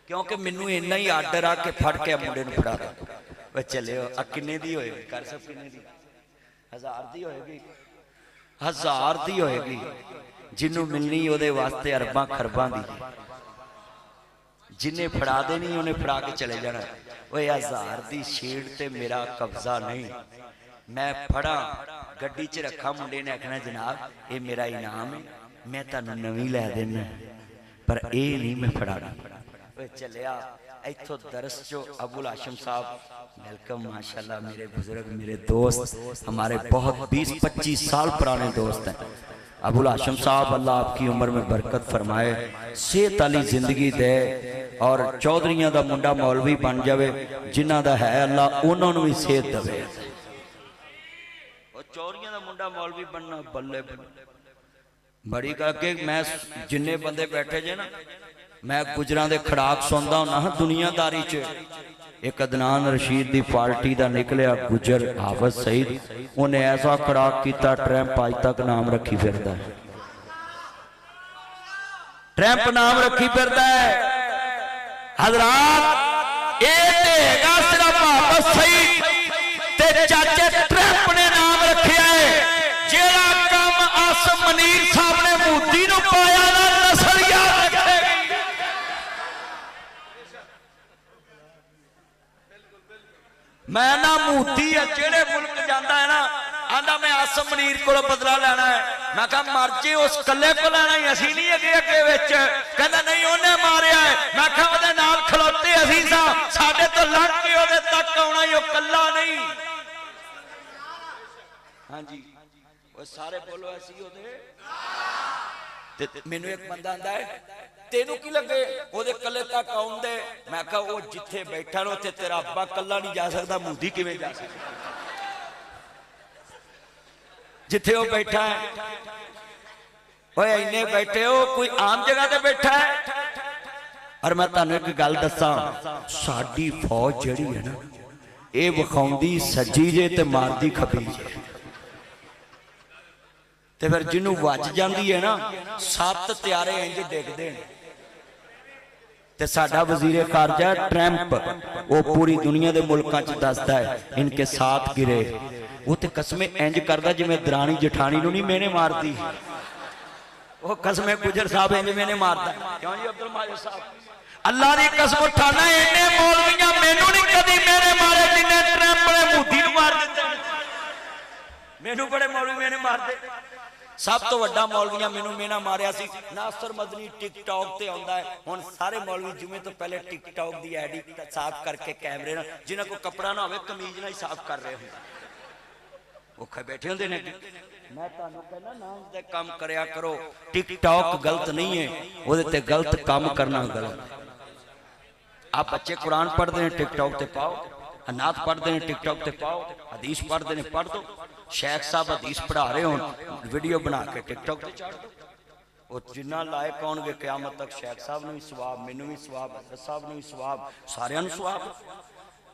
[SPEAKER 1] क्योंकि मैनू इन्ना ही आर्डर आ के फड़ के मुंडे नू फड़ा दो। चले किन्ने दी होएगी? कर सब किन्ने दी? 1000 दी होएगी, 1000 दी होएगी। जिन्नू मिलनी ओदे वास्ते अरबां खरबां दी, जिन्हें फड़ा देनी उन्हें फड़ा के चले जाना। ओए 1000 दी शील्ड ते मेरा कब्जा नहीं, मैं फड़ा गड्डी च रखा, मुंडे ने आखना जनाब ये मेरा इनाम है, मैं तुहानू नवी लै देना, पर ये नहीं मैं फड़ाना। चलिया इथों दरस जो अबुल हाशिम साहब वेलकम, माशाल्लाह मेरे बुजुर्ग, मेरे दोस्त, हमारे बहुत 20-25 साल पुराने दोस्त हैं। अबुल हाशिम साहब अल्लाह आपकी उम्र में बरकत फरमाए, सेहत वाली जिंदगी दे, और चौधरियां दा मुंडा मौलवी बन जावे, जिन्हां दा है अल्लाह उन्होंने भी सेहत देवे। चौधरियां दा मुंडा मौलवी बनना बल्ले बड़ी करके, मैं जिन्ने बंदे बैठे जे ना, मैं गुजरां दे खड़ाक सुनदा हुंदा हां दुनियादारी च। एक अदनान रशीद दी पार्टी दा निकलिया गुजर हाफिज सईद, उन्हें ऐसा खड़ाक किया ट्रैंप अज तक नाम रखी फिरदा है। ट्रैंप नाम रखी फिरदा है। हजरात सिर्फ वापस सही ते चाचे ट्रैंप ने नाम रखा है। जेड़ा काम आसम मनीर साहब ने मोदी नूं पाया ना नस्ल याद रखेगी। मैं ना मोदी है जेड़े मुल्क जाता है ना आंदा मैं आसम मनीर को बदला लेना है। मैं कहा मर जी उस कले को लेना ही असी नहीं अगे अगे विच कहंदा नहीं उन्हें मारिया है। मैं कहा उहदे नाल खलोते असी सा साडे तो लड़ के उहदे तक आउणा ही कल्ला नहीं। हाँ जी वो सारे बोलो ऐसी ते मैनू एक बंदा आंदा है तेनू की लगे ओदे कले तक आउण दे। मैं कहा वो जिथे बैठा ना उत्थे तेरा अब्बा कल्ला नहीं जा सकता मोदी किवें जा सकदा जिथे वो बैठा है। ओए इन्ने बैठे हो कोई आम जगह ते बैठा है। और मैं तुहानू एक गल दसा साडी फौज जिहड़ी है ना ये विखाउंदी सज्जी जे ते मारदी खब्बी जे ते फिर जिन्हों वज जाती है ना 7 त्यारे इंज डिगदे ते साडा वजीर खारजा ट्रंप वो पूरी दुनिया के मुल्कों च दसदा है इनके साथ गिरे। वो तो कसमें इंज करदा जिवें दरानी जठानी नूं नहीं मेने मारती। वो कसमें गुजर साहब इंज मेने मारदा क्यों जी अब्दुल माजिद साहब अल्लाह दी कसम उठाना इन्ने मौलवियां मैनू नहीं कदी मेरे मारे जिन्ने ट्रंप ने मोदी नूं मार दित्ता। मैनू बड़े मौलवी मेने मार दे। सब तो वड्डा मौलवियां मैनू मेना मारिया सी नासर मदनी टिकटॉक ते आउंदा है। हुण सारे मौलवी जुमे तो पहले टिकटॉक दी आईडी साफ करके कैमरे नाल जिन्हां को कपड़ा ना होवे कमीज नाल ही साफ कर रहे हुंदे भुखे बैठे होंदे ने। मैं तुहानू कहना नाम दे काम करया करो। टिकटॉक गलत नहीं है ओदे ते गलत काम करना गलत। आप बच्चे कुरान पढ़ते हैं टिकटॉक ते पाओ अनाथ पढ़ते हैं टिकटॉक ते पाओ हदीस पढ़ते हैं पढ़ दो। शेख साहब हदीस पढ़ा रहे हो वीडियो बना के टिकटॉक ते चाड़ दो। वो जिन्ना लायक आउणगे क़यामत तक शेख साहब नूं भी सवाब मैनू भी सवाब हज़रत साहब नूं भी सवाब सारियां नूं सवाब।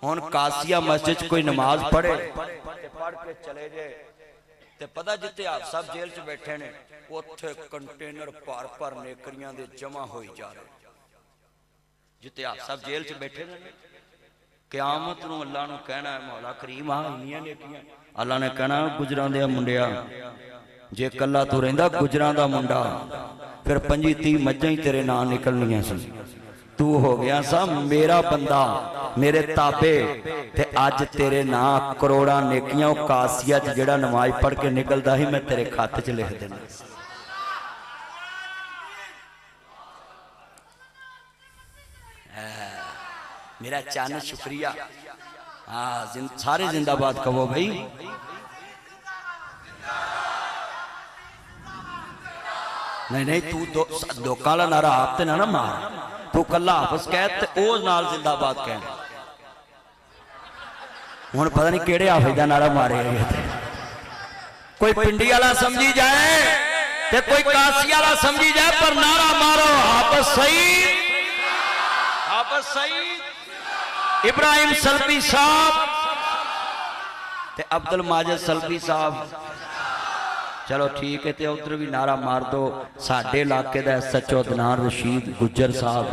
[SPEAKER 1] हुण कासिया मस्जिद च कोई नमाज पढ़े पढ़ के चले जाए ते पता जिथे आप साहब जेल च बैठे ने उत्थे कंटेनर भर भर नेकरियां दे जमा होई जा रहे। जिथे आप साहब जेल च बैठे ने क़यामत नूं अल्लाह नूं कहना है मौला करीम आ इन्नियां नेकियां। अल्लाह ने कहना गुजरां दे मुंडिया जे कला तू रहिंदा गुजरां दा मुंडा फिर 25-30 मज्जां ही तेरे नाम निकलनियां सी। तू हो गया सा मेरा बंदा मेरे ताबे ते अज तेरे नाम करोड़ा नेकियां कासिया च जेड़ा नमाज पढ़ के निकलदा ही मैं तेरे खत च लिख देना। मेरा चन्न शुक्रिया। हाँ सारे जिंदाबाद कहो भाई। नहीं नहीं तू लोकां वाला नारा आप ते ना मार तू कला हाफिज कह ते ओ नाल जिंदाबाद कह। हुण पता नहीं केड़े हाफिज दा नारा मारे कोई पिंडी वाला समझी जाए ते कोई कासी वाला समझी जाए पर नारा मारो हाफिज सईद हाफिज सईद इब्राहिम सलफी साहब ते अब्दुल माजिद सलफी साहब। चलो ठीक है तो उधर भी नारा मार दो। साडे इलाके दा SHO अदनान रशीद गुज्जर साहब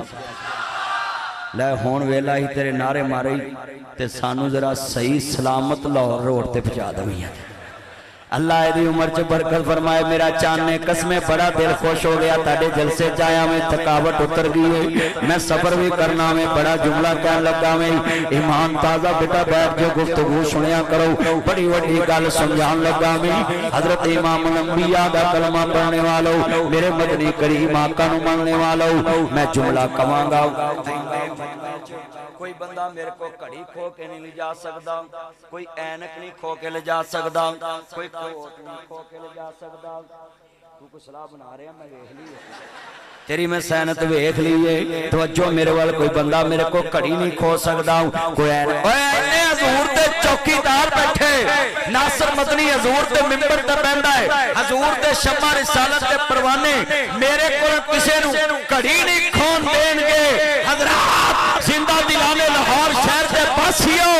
[SPEAKER 1] लै हुण वेला ही तेरे नारे मारे ते सानू जरा सही सलामत लाहौर रोड ते पहुंचा देवी। अल्लाह एदी उम्र च बरकत फरमाए। मेरा चांद ने कसमें बड़ा दिल खुश हो गया ताडे जलसे जाया में थकावट उतर गई है। मैं सफर भी करना में बड़ा जुमला कहन लगा में ईमान ताजा बेटा बैठ जो गुफ्तगू सुनिया करो बड़ी वड्डी गल समझान लगा में हजरत इमाम अंबिया दा कलमा पढ़ने वालों मेरे मदनी करीम आका नु मानने वालों मैं जुमला कवांगा। कोई बंदा मेरे को घड़ी खो के नहीं ले जा सकता कोई ऐनक नहीं खो के ले जा सकता कोई कोट नहीं खो के ले जा सकता। तू कुछ सलाह बना रहा मैं देख ली तेरी मैं सैनत वेख ली है तवज्जो मेरे वाल कोई बंदा मेरे को घड़ी नहीं खो सकता कोई हजूर ते चौकीदार बैठे नासर मदनी हजूर ते मिंबर ते बैठा है हजूर ते शम्मा रिसालत ते परवाने मेरे को किसी नू घड़ी नहीं खोन देंगे। हजरात जिंदा दिलाने लाहौर शहर के पासियों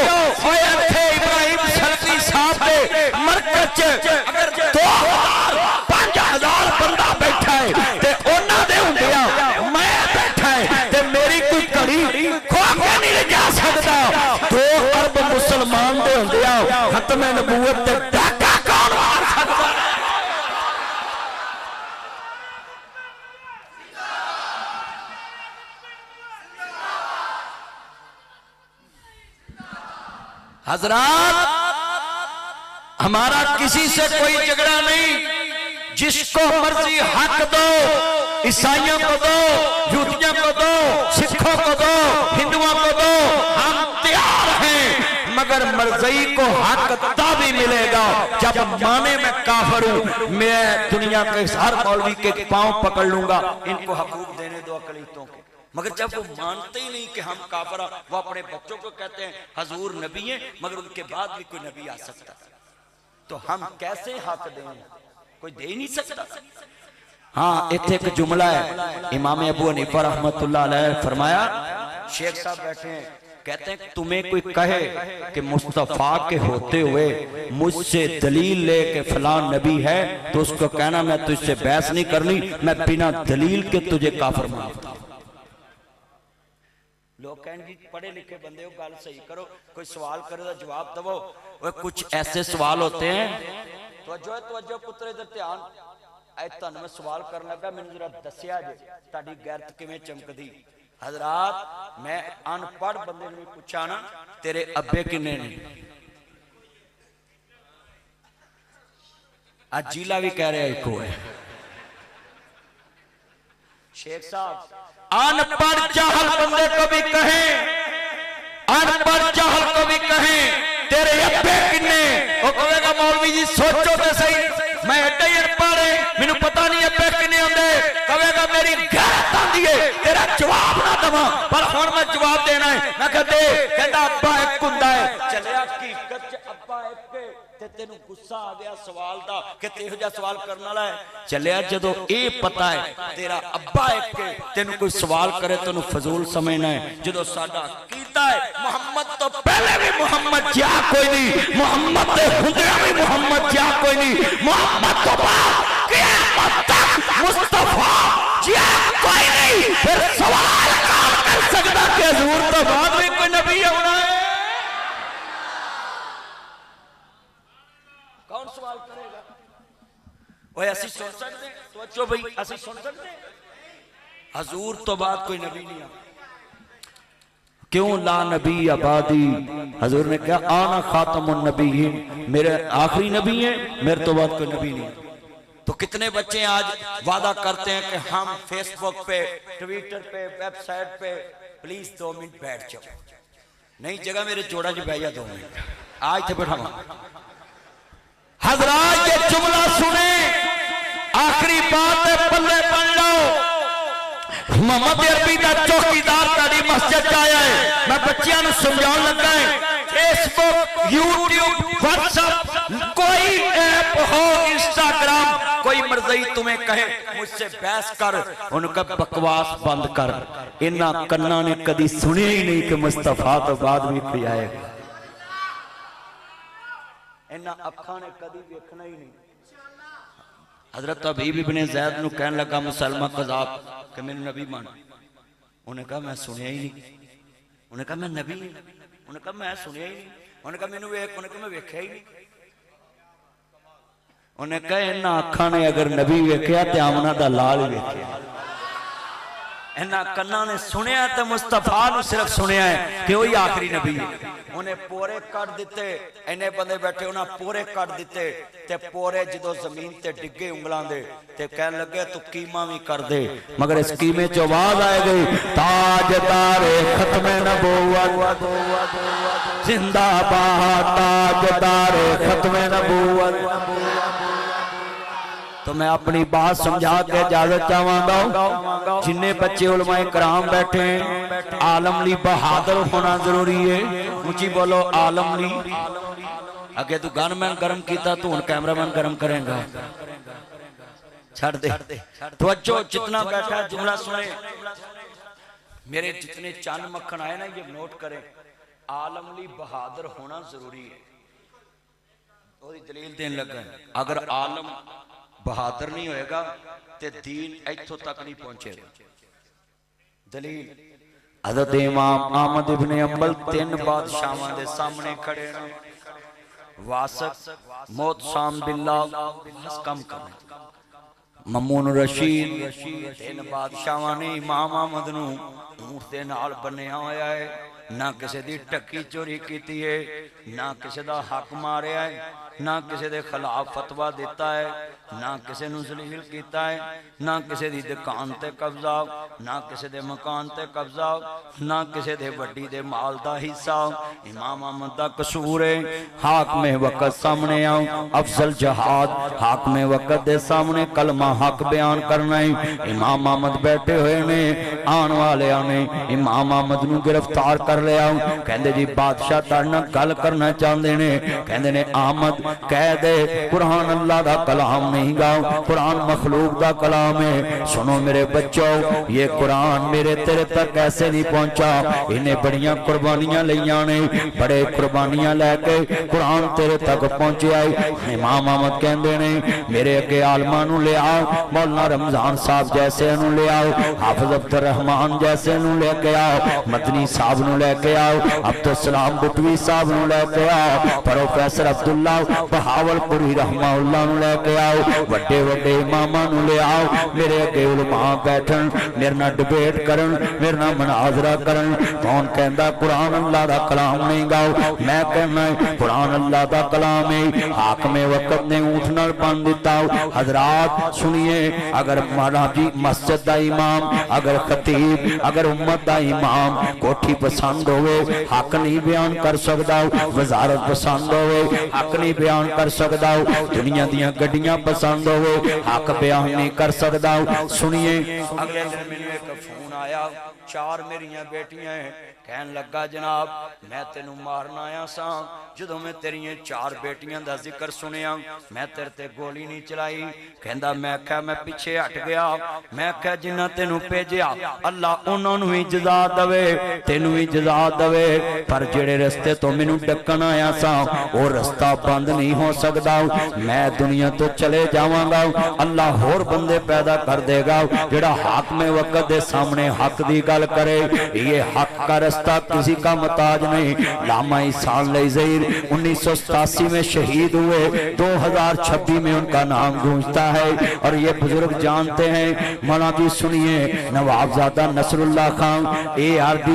[SPEAKER 1] इब्राहिम सलफी साहब के मरकज अगर 2000-5000 बंदा बैठा है ते उन्हां दे हुंदियां हजरात, हमारा किसी से कोई झगड़ा नहीं, जिसको मर्जी हक दो, ईसाइयों को दो, यूथियों को दो, सिखों को दो, हिंदुओं को दो, हम तैयार हैं, मगर मर्जी को हक तभी मिलेगा जब माने मैं काफिर हूं। मैं दुनिया के हर मौलवी के पांव पकड़ लूंगा, इनको हकूक देने दो अकलीतों के, मगर जब वो मानते ही नहीं कि हम काफिर, वो अपने बच्चों को कहते हैं हजूर नबी है, मगर उनके बाद भी कोई नबी आ सकता, तो हम कैसे हक दें? कोई दे ही नहीं सकता। हाँ, इत्थे एक जुमला है, इमाम अबू हनीफा रहमतुल्लाह अलैह फरमाया, शेख साहब बैठे हैं, कहते हैं तुम्हें कोई कहे कि मुस्तफा के होते हुए मुझसे दलील ले के फलां नबी है, तो उसको कहना मैं तुझसे बहस नहीं करनी, मैं बिना दलील के तुझे काफिर मानता हूं। लोग कहेंगे पढ़े लिखे बंदे हो, गल सही करो, कोई सवाल करे तो जवाब दवो। वो कुछ ऐसे सवाल होते हैं, तवज्जो पुत्र इधर ध्यान, तुहानू मैं सवाल करन लगा, मैनू जरा दस्सिया जे तुहाडी गैरत किवें चमकदी। हजरात, मैं अनपढ़ बंदे नूं पूछा ना, तेरे अब्बे किन्ने ने? आज जिला भी कह रहा है एको है। शेख साहब, अनपढ़ जाहल बंदे को भी कहें, अनपढ़ जाहल को भी कहें तेरे अब्बे किन्ने, वो कहेगा मौलवी जी सोचो तो सही, मैं एडा ही अनपढ़ है, मैनू पता नहीं अब्बे किन्ने आंदे, कहेगा मेरी गैरत आंदी है, तेरा जवाब ना दवा, पर हुण मैं जवाब देना है। मैं कहते कहंदा अब्बा एक हुंदा है, चलिया हकीकत च अब्बा एक ते तेनू गुस्सा आ गया सवाल दा कि तेहो जिहा सवाल करने वाला है। चलिया जदों ये पता है तेरा अब्बा एक के, तेनू कोई सवाल करे तेनू फजूल समझना है। जदों साडा कीता है मुहम्मद तो पहले भी मुहम्मद जिहा कोई नहीं, मुहम्मद दे हुंदियां भी मुहम्मद जिहा कोई नहीं, मुहम्मद तो बाद क़यामत तक मुस्तफा जिहा कोई नहीं। फिर सवाल कौन कर सकदा कि हुजूर तो बाद भी कोई नबी होना है? कौन सवाल करेगा? ओए असी सुन सकते, सोचो भाई, असी सुन सकते हजूर तो बाद कोई नबी नहीं आ? क्यों ला नबी आबादी? हजूर ने कहा आना खातमुन नबीयीन, मेरे आखिरी नबी है, मेरे तो बाद कोई नबी नहीं। तो कितने बच्चे आज वादा करते हैं कि हम फेसबुक पे, ट्विटर पे, वेबसाइट पे प्लीज 2 मिनट बैठ जाओ। नहीं जगह मेरे जोड़ा जी बैठ जा 2 मिनट, आज थे बैठा। हजरात ये जुमला सुने, आखिरी बात है, पल्ले बन लो। मोहम्मद अरबी का चौकीदार ताड़ी मस्जिद आया है, मैं बच्चियां नूं समझाउण लगा है, फेसबुक, यूट्यूब, व्हाट्सएप, कोई ऐप हो, इंस्टाग्राम, कोई मर्जी तुम्हें कहे मुझसे बहस कर, उनका बकवास बंद कर। इन्ना कन्ना ने कदी सुनिया ही नहीं कि मुस्तफा तो बाद में कोई आएगा, इन्ना अखां ने कदी देखना ही नहीं। हजरत हबीब इब्ने ज़ैद नूं कहन लगा मुसलमा कज़ाब कि मैनूं नबी मान, उन्हें कहा मैं सुनिया ही नहीं, उन्हें कहा मैं नबी नहीं, उन्हें कहा मैं सुनिया ही नहीं, उन्हें कहा मैनूं वेख, उन्हें कहा मैं वेख्या ही नहीं। उन्हें कहा इन्हां अखां ने अगर नबी वेख्या ते आमना दा लाल वेख्या, इन्हां कन्नां ने सुनिया ते मुस्तफा नूं सिर्फ सुनिया है कि वही आखिरी नबी है। उन्हें पोरे कट दिते, इन्ने बंदे बैठे उन्हें पोरे कट दिते, ते पोरे जदों जमीन ते डिगे उंगलां दे ते कहन लगे तू कीमा भी कर दे, मगर इस कीमे च आवाज आ गई ताजदारे खत्मे नबूवत जिंदाबाद, ताजदारे खत्मे नबूवत। तो मैं अपनी बात समझा के इजाजत चाहूंगा। जिन्ने बच्चे उलमाए कराम बैठे हैं, आलमली बहादुर होना जरूरी है। ऊंची बोलो आलमली। अगे तू गनमैन गर्म किया, तू हुण कैमरामैन गर्म करेगा, छड़ दे। तवज्जो, जितना बैठा जुमला सुने, मेरे जितने चंद मक्खन आए ना ये नोट करें, आलमली बहादुर होना जरूरी है। ओदी दलील देन लगा, अगर आलम बहादुर नहीं होएगा ते दीन इत्थों तक नहीं पहुंचेगा। दलील हज़रत इमाम अहमद इब्ने अंबल 3 बादशाहां दे सामने खड़े ने, वासक, मौत शाम बिल्ला, बस कम करने, ममून रशीद, 3 बादशाहां ने इमाम अहमद नूं ऊंट दे नाल बन्निया होया है। ना किसी दी टक्की चोरी की है, ना किसी दा हक मारिया है, ना किसी दे खिलाफ फतवा दिता है, ना किसी नूं जलील कीता है, ना किसी दी दुकान ते कब्जा, ना किसी दे मकान ते कब्जा, ना किसी दे वड्डी दे माल दा हिस्सा। इमाम अहमद दा कसूर है हाक में वक़्त सामने आओ, अफजल जहाद हाक में वक़्त दे सामने कलमा हक बयान करना है। इमाम अहमद बैठे हुए ने, आने वाले ने इमाम अहमद नूं गिरफ्तार कर लिया। कहंदे जी बादशाह तुहाडे नाल गल करना चाहते ने। कहंदे ने अहमद कह दे कुरान अल्लाह दा कलाम नहीं गाओ, कुरान मखलूक दा कलाम है। सुनो मेरे बच्चों, ये कुरान मेरे तेरे तक ऐसे नहीं पहुंचा, इन्हें बड़ियां कुर्बानियां लियां ने, बड़े कुर्बानियां लैके कुरान तेरे तक पहुंचा है। इमाम अहमद कहंदे ने मेरे अगे आलमा नूं ले आओ, मौलाना रमजान साहब जैसे नूं ले आओ, हाफिज अब्दुल रहमान जैसे नूं लेके आओ, मदनी साहब नूं लेके आओ, अब्दुल सलाम बुटवी साहब नूं लेके आओ, प्रोफेसर अब्दुल्ला बहावलपुरी रहमाउल्लाह नूं लेके आओ, वड्डे वड्डे इमामां नूं ले आओ। मेरे अगे उलमा बैठन, मेरे नाल डिबेट करन, मेरे नाल मुनाजरा करन। कौन कहंदा कुरान अल्लाह दा कलाम नहीं गाओ? मैं कहना कुरान अल्लाह दा कलाम है। हाकिम वक्त ने ऊंट नाल बन दिता। हजरात सुनिए, अगर मौलाना जी मस्जिद दा इमाम, अगर खतीब, अगर उम्मत दा इमाम कोठी पसंद होवे हक नहीं बयान कर सकदा, वजारत पसंद होवे हक नहीं बयान कर सकदा, दुनिया दियां गड्डियां पसंद होवे हक बयान नहीं कर सकदा। सुनिए, अगले दिन मैनू एक फोन आया, 4 मेरियां बेटियां हैं, कहन लगा जनाब मैं तेनू मारना आया सा, जदों मैं तेरियां 4 बेटियां दा जिक्र सुनिया मैं तेरे ते गोली नहीं चलाई। कहंदा मैं क्या मैं पिछे हट गया, मैं क्या जिन्ना तेनू भेजिया अल्लाह उन्होंने भी जजा दवे, तेनू भी जजा दवे, पर जेड़े रस्ते तो मैनू डकन आया सा वो रस्ता बंद नहीं हो सकता। मैं दुनिया तो चले जावांगा, अल्लाह होर बंदे पैदा कर देगा जेड़ा हक में वक्त दे सामने हक दी गल करे। ये हक का रास्ता किसी का मुताज नहीं। लामा इहसान ज़हीर 1987 में शहीद हुए, 2026 में उनका नाम गूंजता है और ये बुजुर्ग जानते हैं। मौलाना जी सुनिए, नवाबजादा नसरुल्लाह खान ARD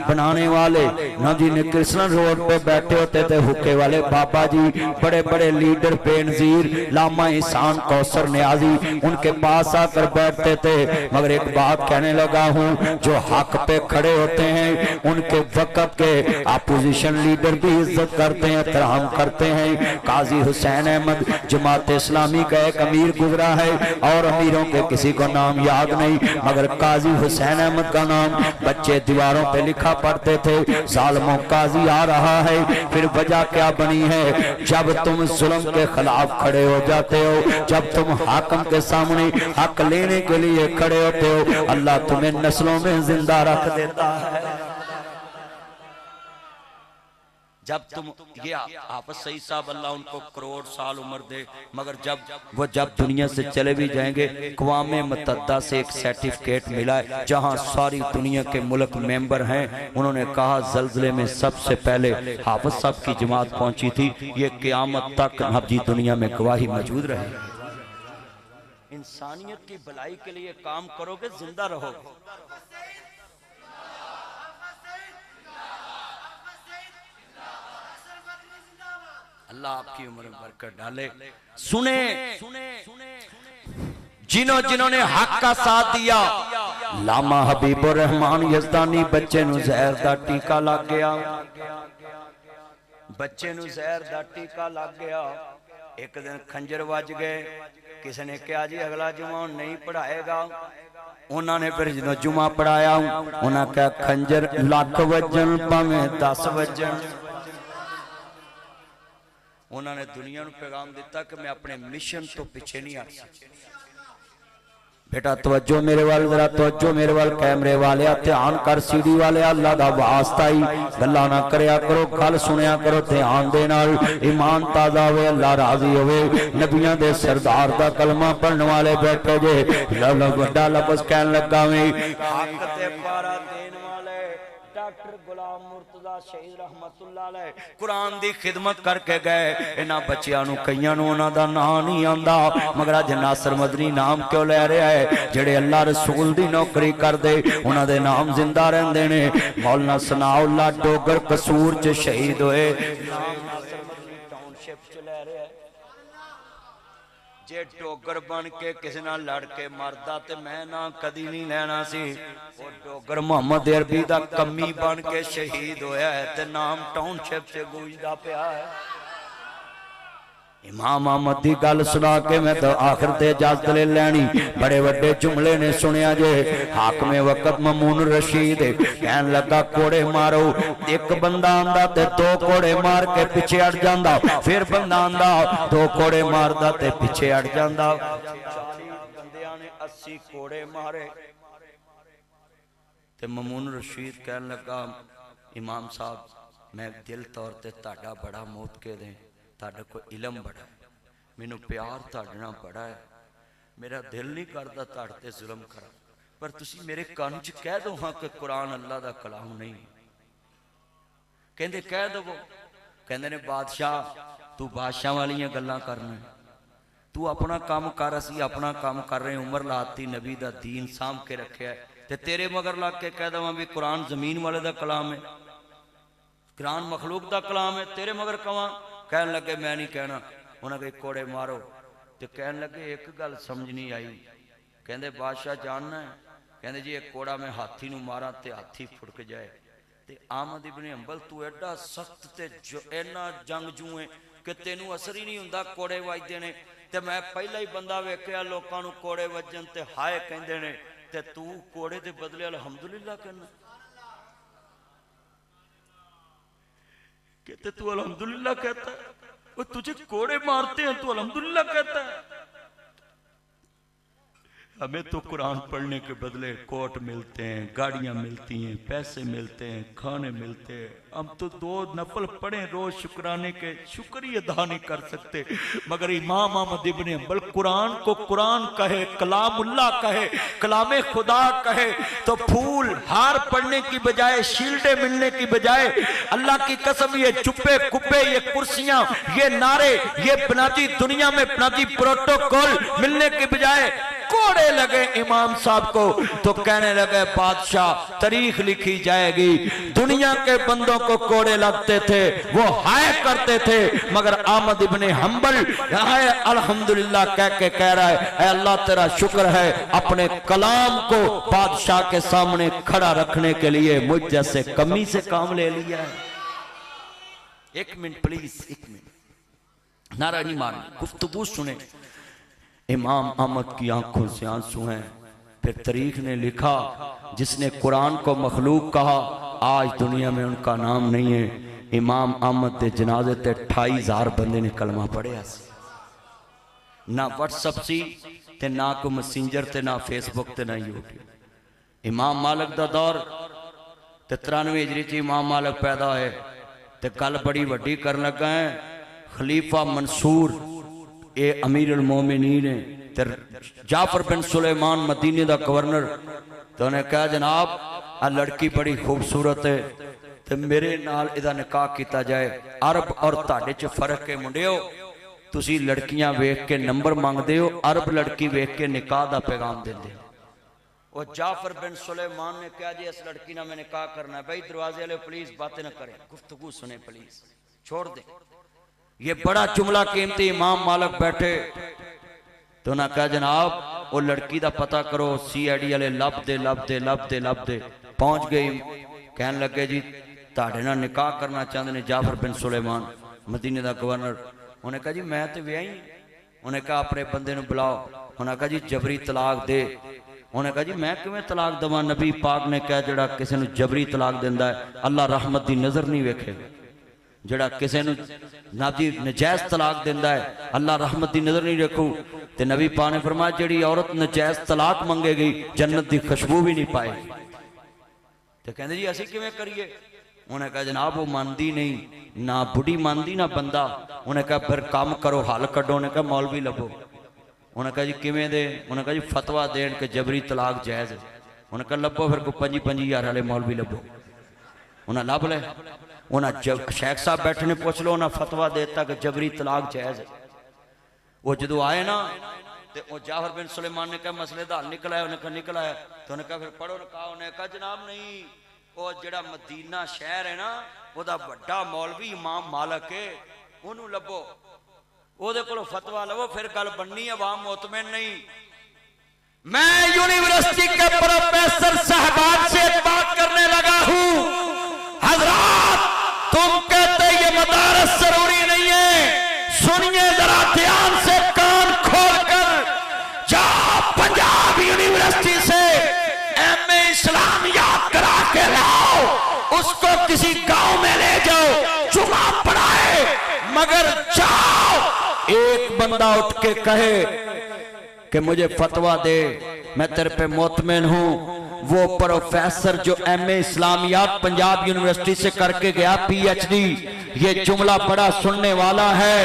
[SPEAKER 1] बनाने वाले ना जी ने कृष्ण रोड पे बैठे होते थे, हुक्के वाले बाबा जी, बड़े बड़े लीडर बेनजीर लामा इहसान कौसर न्याजी उनके पास आकर बैठते थे। मगर एक बात कहने लगा हूँ, जो हक पे खड़े होते हैं उनके वक़्त के अपोजिशन लीडर भी इज्जत करते हैं, एहतराम करते हैं। काजी हुसैन अहमद जमात इस्लामी का एक अमीर गुजरा है और अमीरों के किसी को नाम याद नहीं, मगर काजी हुसैन अहमद का नाम बच्चे दीवारों पे लिखा पढ़ते थे। जालिमों काजी आ रहा है, फिर वजह क्या बनी है? जब तुम जुल्म के खिलाफ खड़े हो जाते हो, जब तुम हाकिम के सामने हक लेने के लिए खड़े होते हो, अल्लाह तुम्हें नस्लों में जिंदा रख देता है। जब तुम ये आपस सही साहब अल्लाह उनको करोड़ साल उम्र दे, मगर जब दुनिया से चले भी जाएंगे, क़वामे मुत्तहदा से एक सर्टिफिकेट मिला है जहां सारी दुनिया के मुल्क मेंबर हैं। उन्होंने कहा ज़ल्ज़ले में सबसे पहले हाफिज साहब की जमात पहुंची थी, ये क़यामत तक हब्जी दुनिया में गवाही मौजूद रहे। इंसानियत की भलाई के लिए काम करोगे, जिंदा रहोगे। अल्लाह आपकी उम्र में बरकत डाले। सुने जिन्होंने हक का साथ दिया, लामा हबीबुर रहमान यज़दानी बच्चे नूं ज़हर दा टीका लग गया, बच्चे नूं ज़हर दा टीका लग गया। एक दिन खंजर वज गए, किसी ने कहा जी अगला जुमा नहीं पढ़ाएगा। उन्होंने फिर जो जुमा पढ़ाया, उन्होंने कहा खंजर लख वजन भावें 10 वजन। उन्होंने दुनिया को पैगाम दिता कि मैं अपने मिशन तो पीछे नहीं हट सकता। बेटा तवज्जो मेरे वाल, जरा तवज्जो मेरे वाल, कैमरे वाले ध्यान कर, सीडी वाले अल्लाह दा वास्ता ही गल्लां ना करया करो, गल सुनिया करो ध्यान दे नाल, ईमान ताजा होवे, अल्लाह राजी होवे। नबियां दे सरदार दा कलमा पढ़ने वाले बैठे जे, वड्डा लफ्ज़ कहन लगा वे हक ते पारा देने वाले डॉक्टर गुलाम मुर्तजा शहीद रहमतुल्लाह अलैह कुरान दी खिदमत करके गए। इन्हां बच्चियां नूं कईयां नूं उन्हां दा नाम नहीं आंदा, मगर अज नासर मदनी नाम क्यों लै रहा है? जेड़े अल्लाह रसूल दी नौकरी करदे उन्हां दे नाम जिंदा रहिंदे ने। मौलाना सनाउल्लाह डोगर कसूर च शहीद होए, नाम नासर मदनी टाउनशिप च लै रहा है। जे डोगर बन के किसी नाल लड़ के मरदा ते मैं ना कदी नहीं लेना सी। वो डोगर मोहम्मद अरबी दा कमी बन के शहीद होया है ते नाम टाउनशिप से गूंजदा पिया है। इमाम अहमद दी गल सुना के मैं तो आखिर ते इजाजत ले लैनी। बड़े वड्डे जुमले ने सुनिया जे। हाकमे वक्त ममून रशीद कहन लगा कोड़े मारो। एक बंदा आंदा ते दो कोड़े मार के पीछे हट जांदा, फिर बंदा आंदा दो कोड़े मारदा ते पीछे हट जांदा। 40 बंदियां ने 80 कोड़े मारे ते ममून रशीद कहन लगा इमाम साहब मैं दिल तौर ते ताड़ा बड़ा मौत के दें, ताड़ा को इलम बड़ा है, मैनू प्यार ताड़े नाल बड़ा है, मेरा दिल नहीं करता ताड़े ते जुल्म करा, पर तुसी मेरे कान च कह दो हाँ कि कुरान अल्लाह दा कलाम नहीं। कहंदे कह दो। कहंदे ने बादशाह तू बादशाह वालियां गल्लां करना, तू अपना काम कर, असी अपना काम कर रहे। उम्र लाती नबी दा दीन साम के रखिया ते तेरे मगर लग के कह दवां भी कुरान जमीन वाले दा कलाम है, कुरान मखलूक दा कलाम है, तेरे मगर कवां? कहन लगे मैं नहीं कहना। उन्हें कहा कोड़े मारो तो कहन लगे एक गल समझ नहीं आई। कहंदे बादशाह जानना है? कहंदे जी एक कोड़ा मैं हाथी नूं मारा ते हाथी फुड़क जाए। ते आमद इब्ने हंबल तू एडा सख्त ते इन्ना जंगजू है कि तेनू असर ही नहीं हुंदा, कोड़े वजदे ने ते मैं पहला ही बंदा वेखिया लोकां नूं कोड़े वजन ते हाय कहंदे ने ते तू कोड़े दे बदले अल्हम्दुलिल्लाह कहना। कहते तू अल्हम्दुलिल्लाह कहता है, वो तुझे कोड़े मारते हैं तू अल्हम्दुलिल्लाह कहता है। हमें तो कुरान पढ़ने के बदले कोट मिलते हैं, गाड़ियां मिलती हैं, पैसे मिलते हैं, खाने मिलते हैं। हम तो 2 नफल पढ़े रोज शुक्राने के, शुक्र ही अदा नहीं कर सकते। मगर इमाम अहमद इब्ने हंबल कुरान को कुरान कहे, कलामुल्लाह कहे, कलामे खुदा कहे तो फूल हार पढ़ने की बजाय, शील्डे मिलने की बजाय, अल्लाह की कसम ये चुप्पे कुप्पे, ये कुर्सियां, ये नारे, ये बनाती दुनिया में बनाती प्रोटोकॉल मिलने की बजाय कोड़े लगे इमाम साहब को। तो कहने लगे बादशाह तारीख लिखी जाएगी, दुनिया के बंदों को कोड़े लगते थे, वो हाय करते थे, मगर अहमद इब्ने हंबल हाय अल्हम्दुलिल्लाह कह के कह रहा है अल्लाह तेरा शुक्र है अपने कलाम को बादशाह के सामने खड़ा रखने के लिए मुझ जैसे कमी से काम ले लिया है। 1 मिनट प्लीज, 1 मिनट, नारा नहीं मारना, गुफ्तगू सुने। इमाम अहमद की आंखों से आंसू हैं। फिर तारीख ने लिखा जिसने कुरान को मखलूक कहा आज दुनिया में उनका नाम नहीं है। इमाम अहमद के जनाजे ते 28,000 बंदे ने कलमा पढ़िया। ना व्हाट्सअप सी ते ना कोई मैसेंजर ते ना फेसबुक ते ना यूट्यूब। इमाम मालिक दा दौर ते 93 हिजरी च इमाम मालिक पैदा होए ते गल बड़ी वड्डी करन लगा है। खलीफा मंसूर ये अमीर उल मोमिनीन है, जाफर बिन सुलेमान मदीने का गवर्नर। तो उन्हें कहा जनाब आ लड़की बड़ी खूबसूरत है तो मेरे नाल इहदा निकाह किया जाए। अरब और तुहाडे च फर्क है मुंडियो, तुसी लड़कियां वेख के नंबर मांगते हो, अरब लड़की वेख के निकाह का पैगाम देंदे। वो जाफर बिन सुलेमान ने कहा जी इस लड़की ना मैं निकाह करना है। भाई दरवाजे वाले प्लीज बातें ना करें, गुफ्तगू सुने प्लीज, छोड़ दे। ये बड़ा जुमला कीमती। इमाम मालिक बैठे तो ना कहा जनाब वो लड़की का पता करो। CID वाले लभदे लभदे लभदे लभदे पहुंच गई। कहन लगे जी ताड़े नाल निकाह करना चाहते हैं जाफर बिन सुलेमान मदीने का गवर्नर। उन्हें कहा जी मैं तो विआही। उन्हें कहा अपने बंदे नूं बुलाओ। उन्हें कहा जी जबरी तलाक दे। उन्हें कहा जी मैं किवें तलाक देवां? नबी पाक ने कहा जिहड़ा किसी नूं जबरी तलाक दिंदा है अल्लाह रहमत की नज़र नहीं वेखेगा। जिहड़ा किसी नूं नादी नजायज़ तलाक दिंदा है अल्लाह रहमत की नज़र नहीं रखू। ते नबी पाक ने फरमाया जिहड़ी औरत नजायज़ तलाक मंगेगी जन्नत की खुशबू भी नहीं पाएगी। तो कहंदे जी असीं किवें करिए? उन्हें कहा जनाब वो मानदी नहीं, ना बुढ़ी मानदी ना बंदा। उन्हें कहा फिर काम करो हल कड्डो। उन्हें कहा मौलवी लभो। उन्हें कहा जी किवें दे? उन्हें कहा जी फतवा देन के जबरी तलाक जायज़ है। उन्हें कहा लभो फिर कोई 5-5 हज़ार वाले मौलवी लभो। उन्हें लभ ले। उन्हें शेख साहब बैठे ने पूछ लो, उन्हें फतवा देता कि जबरी तलाक जायज है। वो जो आए ना तो वो जाफर बिन सुलेमान ने कहा मसले का हल निकला है, उन्हें कहा निकला है, तो उन्हें कहा फिर पढ़ो, उन्हें कहा जनाब नहीं, वो जड़ा मदीना शहर है ना वह बड़ा मौलवी इमाम मालिक है, उन्होंने लभो, ओदे कोलों फतवा लवो, फिर गल बननी है, आवाम मुतमिन नहीं। मैं यूनिवर्सिटी के प्रोफेसर साहबान से बात करने लगा हूं, हजरात तुम कहते ये मदारस जरूरी नहीं है, सुनिए जरा ध्यान से कान खोलकर, जाओ पंजाब यूनिवर्सिटी से एमए इस्लामियात करा के लाओ, उसको किसी गांव में ले जाओ, जुमा पढ़ाए, मगर जाओ एक बंदा उठ के कहे कि मुझे फतवा दे, मैं तेरे पे मुतमिन हूं, वो प्रोफेसर जो एमए इस्लामियात पंजाब यूनिवर्सिटी से करके गया पीएचडी, ये जुमला बड़ा सुनने वाला है,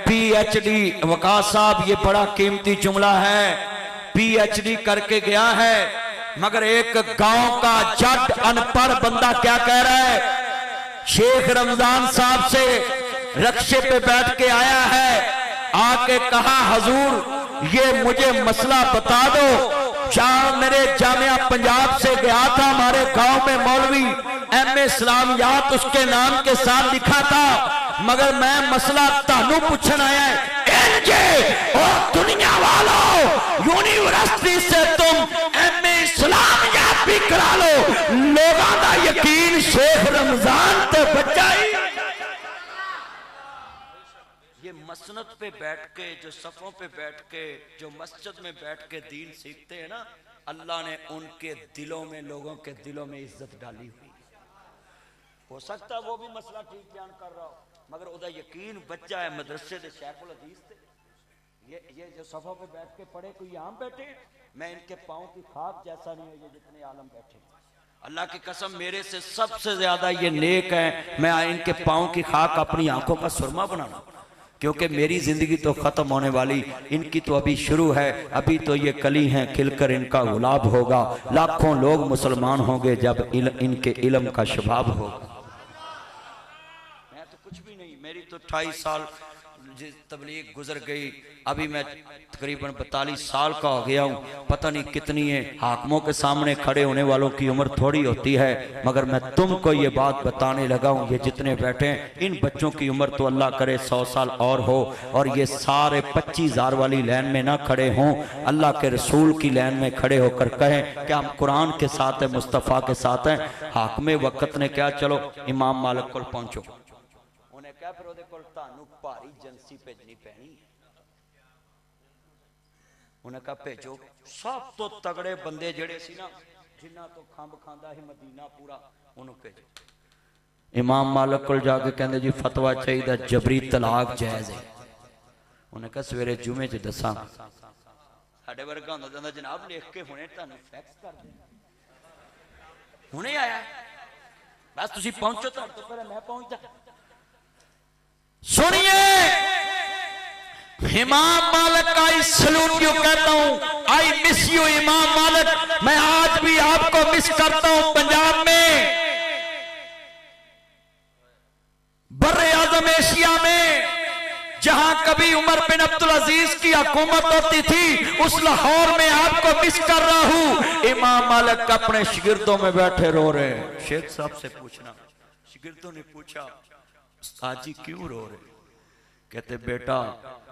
[SPEAKER 1] पीएचडी वकास साहब ये बड़ा कीमती जुमला है, पीएचडी करके गया है, मगर एक गांव का जट अनपढ़ बंदा क्या कह रहा है, शेख रमजान साहब से रक्शे पे बैठ के आया है, आके कहा हजूर ये मुझे मसला बता दो, चार मेरे जामिया पंजाब से गया था, हमारे गांव में मौलवी एमए इस्लामियात उसके नाम के साथ लिखा था, मगर मैं मसला तानू पूछन आया है, और दुनिया वालों यूनिवर्सिटी से तुम एमए इस्लामियात भी करा लो, लोगों का यकीन शेख रमजान ते बचाई। ये मसनद पे बैठ के, जो सफों पे बैठ के, जो मस्जिद में बैठ के दीन सीखते हैं ना, अल्लाह ने उनके दिलों में, लोगों के दिलों में इज्जत डाली हुई। हो सकता है वो भी मसला ठीक बयान कर रहा हो, मगर उदा यकीन बच्चा है मदरसे दे शेखुल हदीस थे, ये जो सफों पे बैठ के पढ़े, कोई आम बैठे, मैं इनके पाँव की खाक जैसा नहीं है ये जितने आलम बैठे, अल्लाह की कसम मेरे से सबसे ज्यादा ये नेक है, मैं इनके पाँव की खाक अपनी आंखों का सुरमा बनाना, क्योंकि मेरी जिंदगी तो खत्म होने वाली, इनकी तो अभी शुरू है, अभी तो ये कली हैं, खिलकर इनका गुलाब होगा, लाखों लोग मुसलमान होंगे जब इनके इल्म का शबाब होगा। मैं तो कुछ भी नहीं, मेरी तो 28 साल तबलीग गुजर गई, अभी मैं तकरीबन 42 साल का हो गया हूँ, पता नहीं कितनी है, हाकिमों के सामने खड़े होने वालों की उम्र थोड़ी होती है, मगर मैं तुमको ये बात बताने लगा हूँ, ये जितने बैठे हैं इन बच्चों की उम्र तो अल्लाह करे 100 साल और हो, और ये सारे 25,000 वाली लाइन में ना खड़े हों, अल्लाह के रसूल की लाइन में खड़े होकर कहें कि हम कुरान के साथ हैं, मुस्तफ़ा के साथ हैं। हाकिम वक्त ने क्या, चलो इमाम मालिक को पहुंचो, उन्हें क्या फिर ओदे कोल तानू भारी एजेंसी भेजनी पैनी, उन्हें कहा भेजो सब तो तगड़े बंदे जेड़े सी ना, जिन्ना तो खंब खांदा ही मदीना पूरा, उन्होंने भेजो। इमाम मालिक को जाके कहंदे जी फतवा चाहिए जबरी तलाक जायज है, उन्हें कहा सवेरे जुमे च दसा, साडे वर्गा हुंदा जांदा जनाब लिख के हुणे तुहानू फैक्स कर देना, हुणे आया बस तुसी पहुंचो, तुहाडे तो पहले मैं पहुंचदा। सुनिए इमाम मालिक का आई सलूट यू कहता हूं, आई मिस यू इमाम मालिक, मैं आज भी आपको मिस करता हूं। पंजाब में, बर्रे आजम एशिया में, जहां कभी उमर बिन अब्दुल अजीज की हुकूमत होती थी, उस लाहौर में आपको मिस कर रहा हूं। इमाम मालिक अपने शिगिर्दों में बैठे रो रहे हैं। शेख साहब से पूछना, शिगिर्दों ने पूछा साजी क्यों रो रहे? कहते बेटा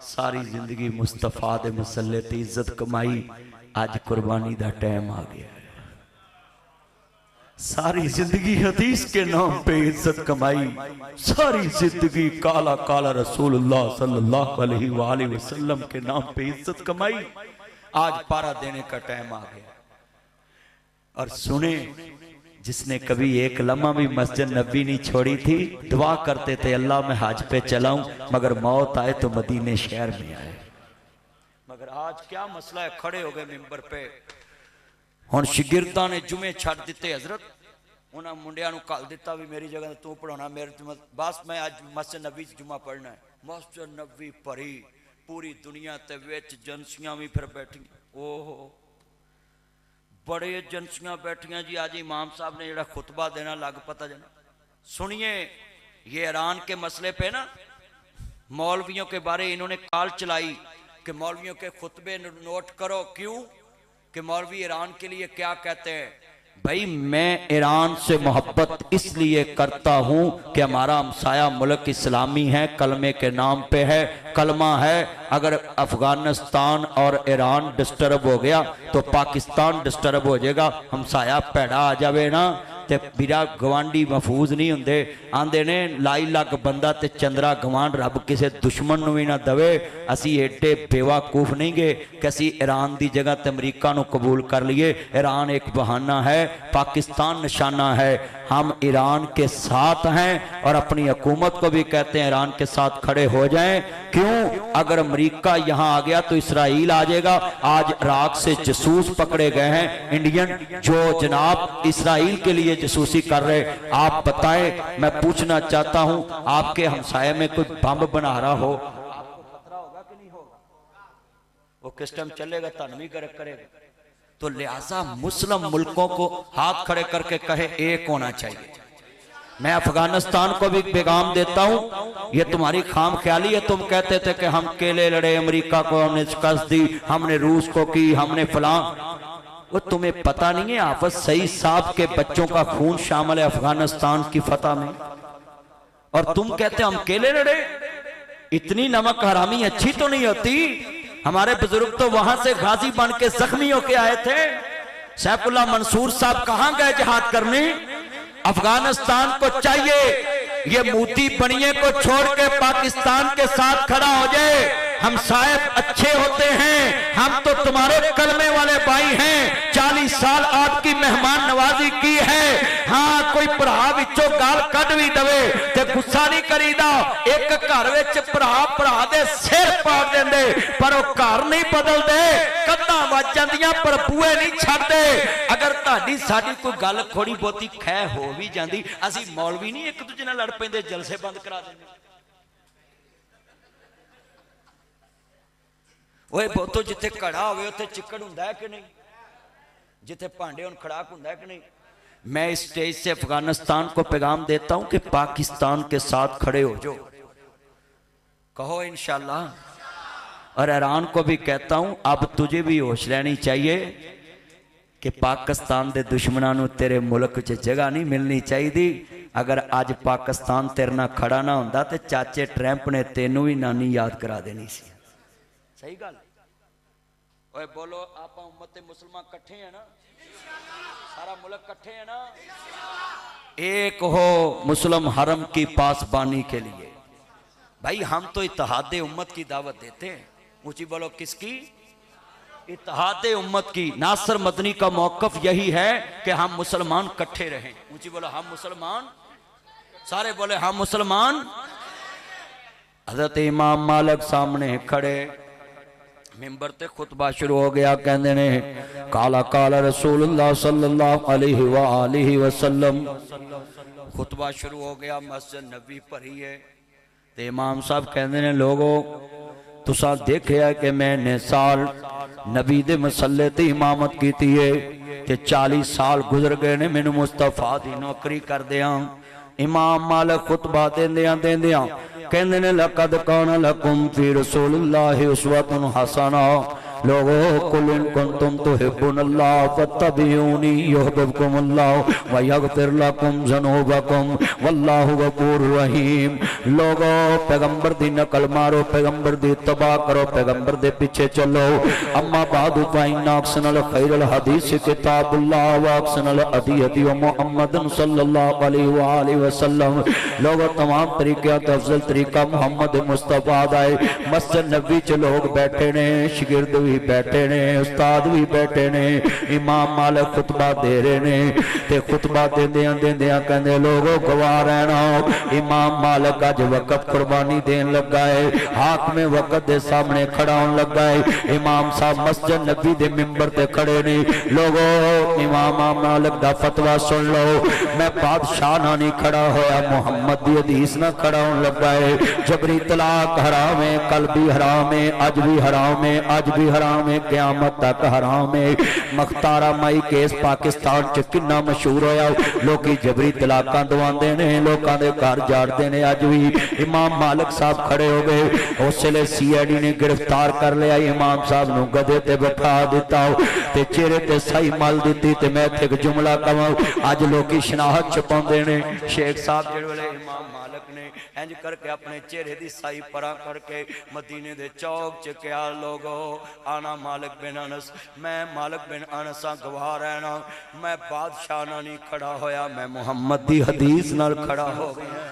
[SPEAKER 1] सारी जिंदगी मुस्तफा दे मसले ते इज्जत कमाई, आज कुर्बानी दा टाइम आ गया है। सारी जिंदगी हदीस के नाम पे इज्जत कमाई, सारी जिंदगी काला काला रसूलुल्लाह सल्लल्लाहु अलैहि वसल्लम के नाम पे इज्जत कमाई, आज पारा देने का टाइम आ गया। और सुने, जिसने कभी एक लम्हा भी मस्जिद नबी नहीं छोड़ी थी, दुआ करते थे अल्लाह मैं हज पे चलाऊं, मगर मौत आए तो मदीने शहर में आए। मगर आज क्या मसला है, खड़े हो गए मिंबर पे, हुण शिगिर्दां ने जुमे छड़ दिते, हजरत उन्हां मुंडियां नूं घल दिता भी मेरी जगह तू पढ़ाना, मेरे बस मैं अज मस्जिद नबी च जुमा पढ़ना है। मस्जिद नबी भरी, पूरी दुनिया ते विच एजेंसियां भी फिर बैठी, ओहो बड़े एजेंसियां बैठियां जी। आज इमाम साहब ने जिहड़ा खुतबा देना लग पता जना, सुनिए ये ईरान के मसले पे ना मौलवियों के बारे इन्होंने कॉल चलाई कि मौलवियों के खुतबे नोट करो। क्यों? कि मौलवी ईरान के लिए क्या कहते हैं। भाई मैं ईरान से मोहब्बत इसलिए करता हूं कि हमारा हमसाया मुल्क इस्लामी है, कलमे के नाम पे है, कलमा है। अगर अफगानिस्तान और ईरान डिस्टर्ब हो गया तो पाकिस्तान डिस्टर्ब हो जाएगा, हमसाया पैड़ा आ जावे ना ते बिरा गवांडी महफूज नहीं होंगे। आंदे ने लाई लग बंदा ते चंद्रा गवांड रब किसी दुश्मन भी ना दवे। असी एडे बेवाकूफ नहीं गए कि असी ईरान की जगह ते अमरीका नू कबूल कर लिए। ईरान एक बहाना है, पाकिस्तान निशाना है। हम ईरान के साथ हैं और अपनी हुकूमत को भी कहते हैं ईरान के साथ खड़े हो जाएं। क्यों? अगर अमरीका यहाँ आ गया तो इसराइल आ जाएगा। आज इराक से जासूस पकड़े गए हैं इंडियन, जो जनाब इसराइल के लिए जासूसी कर रहे। आप बताएं, मैं पूछना चाहता हूं, आपके हमसाये में कोई बम बना रहा हो, आपको खतरा होगा कि नहीं होगा? वो किस टाइम चलेगा, तनवी करेगा। तो लिहाजा मुस्लिम मुल्कों को हाथ खड़े करके कहे एक होना चाहिए। मैं अफगानिस्तान को भी पैगाम देता हूं, ये तुम्हारी खाम ख्याली है। तुम कहते थे कि हम अकेले लड़े, अमेरिका को हमने शिकस्त दी, हमने रूस को की, हमने फलां। वो तुम्हें पता नहीं है हाफिज सईद साहब के बच्चों का खून शामिल है अफगानिस्तान की फतह में, और तुम कहते हम अकेले लड़े। इतनी नमक हरामी अच्छी तो नहीं होती। हमारे बुजुर्ग तो वहां से गाजी बन के जख्मी होके आए थे। सैफुल्लाह मंसूर साहब कहां गए जिहाद करने? अफगानिस्तान को चाहिए ये मोती बनिए को छोड़ के पाकिस्तान के साथ खड़ा हो जाए। हम साहब अच्छे होते हैं, हम तो तुम्हारे कलमे वाले भाई हैं। 40 साल आपकी मेहमान नवाजी की है। हाँ, कोई भरा विचों गाल कट भी दवे ते गुस्सा नहीं करीदा। एक घर विच भरा दे सिर पाड़ देंदे, पर वो घर नहीं बदलते। कंधां वज जांदियां पर बूहे नहीं छड्डदे। अगर तुहाडी साडी कोई गल थोड़ी बहुती खै हो भी जांदी, असीं मौलवी नहीं एक दूजे नाल लड़ पैंदे, जलसे बंद करा देंदे। ओए बहुतो जिथे घड़ा होवे उत्थे चिक्कड़ हुंदा है कि नहीं? जिथे भांडे हुण खड़ाक हुंदा है कि नहीं? मैं इस स्टेज से अफगानिस्तान को पैगाम देता हूं कि पाकिस्तान के साथ खड़े हो जाओ, कहो इंशाल्लाह। और ईरान को भी कहता हूं अब तुझे भी होश रहनी चाहिए कि पाकिस्तान के दुश्मनों को तेरे मुल्क च जगह नहीं मिलनी चाहिए। अगर अज पाकिस्तान तेरे नाल खड़ा ना हुंदा ते चाचे ट्रंप ने तेनू भी नानी याद करा देनी सी। सही गल? ओए बोलो, आप उम्मत मुसलमान कट्ठे हैं ना? सारा मुल्क कट्ठे है ना? एक हो मुस्लिम हरम की पासबानी के लिए। भाई हम तो इत्तेहाद उम्मत की दावत देते हैं। ऊंची बोलो, किसकी? इत्तेहाद उम्मत की। नासिर मदनी का मौकफ यही है कि हम मुसलमान कट्ठे रहें। ऊंची बोलो, हम मुसलमान। सारे बोले हम मुसलमान। हजरत इमाम मालिक सामने खड़े, मिंबर ते खुतबा शुरू हो गया। कहते ने काला काला रसूलुल्लाह सल्लल्लाहु अलैहि वसल्लम। खुतबा शुरू हो गया, मस्जिद नबी भरी है। ते इमाम साहब कहते ने लोगो तुसा देखिया कि मैंने साल नबी दे मसले ते इमामत की है ते 40 साल गुजर गए ने मैनू मुस्तफा दी नौकरी कर दिया। इमाम मालिक खुतबा देंदियां कहंदे ने लक़द काना लकुम फी रसूलिल्लाहि उस्वतुन हसना। लोगो कुल इन कुंतुम तुहिब्बुनल्लाह फत्तबिऊनी युहिब्बुकुमुल्लाह व यगफिर लकुम ज़ुनूबकुम वल्लाहु गफूरुर रहीम। लोगो पैगंबर दी नकल मारो, पैगंबर दी इत्तबा करो, पैगंबर दे पीछे चलो। अम्मा बादु फ़इन्ना अहसनल खैरल हदीस किताबुल्लाह व अहसनल हदीयति व मुहम्मदन सल्लल्लाहु अलैहि वसल्लम। लोगो तमाम तरीक़े तो अफजल तरीका मोहम्मद मुस्तफा दा है। मस्जिद नबी च लोग बैठे ने, शागिर्द भी बैठे ने, उस्ताद भी बैठे ने। इमाम मालिक खुतबा दे रहे ने ते खुतबा देंदियां कहंदे लोगो गवाह रहना। इमाम मालिक अज वक़्त कुर्बानी देन लगा है, हाकमे वक़्त दे सामने खड़ा होने लगा है। इमाम साहब मस्जिद नबी दे मिंबर ते खड़े ने। लोगो इमाम मालिक दा फतवा सुन लो। मैं बादशाह ना नहीं खड़ा होया, मुहम्मद दी हदीस ना खड़ा होने लगा है। जबरी तलाक हराम है, कल भी हराम है, अज भी हराम है, अज भी हराम है, क़यामत तक हराम है। मख्तारा माई केस पाकिस्तान च किन्ना मशहूर होया, लोकी जबरी तलाकां दवांदे ने, लोकां दे घर जाड़दे ने। अज भी इमाम मालिक साहब खड़े हो गए, उस वेले CID ने गिरफ्तार कर लिया, इमाम साहब नूं गधे ते बैठा दिता ते चेहरे ते सही मल दी। ते मैं इत्थे एक जुमला कहां, अज लोकी शनाहत छपाउंदे ने। शेख साहब जिहड़े वेले इमाम मालिक ने इंज करके अपने चेहरे दी साई परा करके मदीने दे चौक च क्या लोगो आना मालिक बिन अनस, मैं मालिक बिन अनस गवाह रहना, मैं बादशाह नाल नहीं खड़ा होया, मैं मुहम्मद दी हदीस नाल खड़ा हो गया।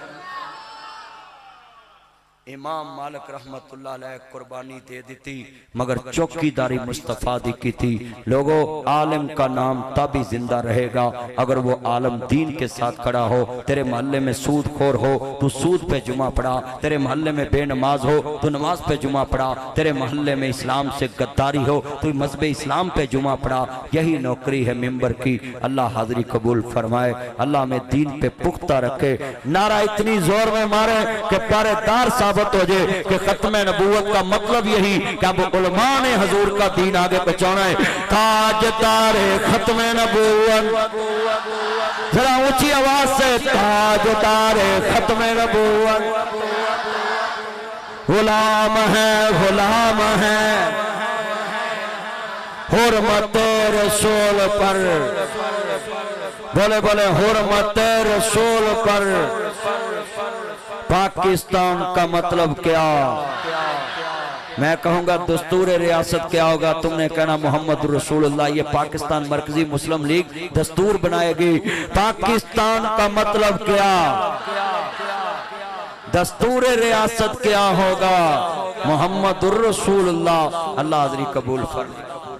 [SPEAKER 1] इमाम मालिक रहमतुल्लाह अलैह कुर्बानी दे दी, मगर चौकीदारी मुस्तफा दी की थी। लोगों, आलिम का नाम तब ही जिंदा रहेगा अगर वो आलम दीन के साथ खड़ा हो। तेरे मोहल्ले में सूद खोर हो, तू सूद पे जुमा पढ़ा। तेरे मोहल्ले में बेनमाज हो, तू नमाज पे जुमा पढ़ा। तेरे मोहल्ले में इस्लाम से गद्दारी हो, तू मजहब इस्लाम पे जुमा पढ़ा। यही नौकरी है मिंबर की। अल्लाह हाजिरी कबूल फरमाए, अल्लाह में दीन पे पुख्ता रखे। नारा इतनी जोर में मारे कि पहरेदार साहब हो जाए कि खत्म नबूवत का मतलब यही कि अब उलमा ने हजूर का दीन आगे पहुंचाना है। ताजदारे खत्म नबूवत, जरा ऊंची आवाज से ताजदारे खत्म नबूवत, गुलाम है, गुलाम है हुर्मत रसूल पर। बोले बोले हुर्मत रसूल पर। पाकिस्तान का मतलब क्या? मैं कहूंगा दस्तूर रियासत क्या होगा? तुमने कहना मोहम्मद रसूलुल्लाह। ये पाकिस्तान मरकजी मुस्लिम लीग दस्तूर बनाएगी। पाकिस्तान का मतलब क्या? दस्तूर रियासत क्या होगा? मोहम्मद रसूलुल्लाह। अल्लाह हाज़िरी कबूल फरमाए।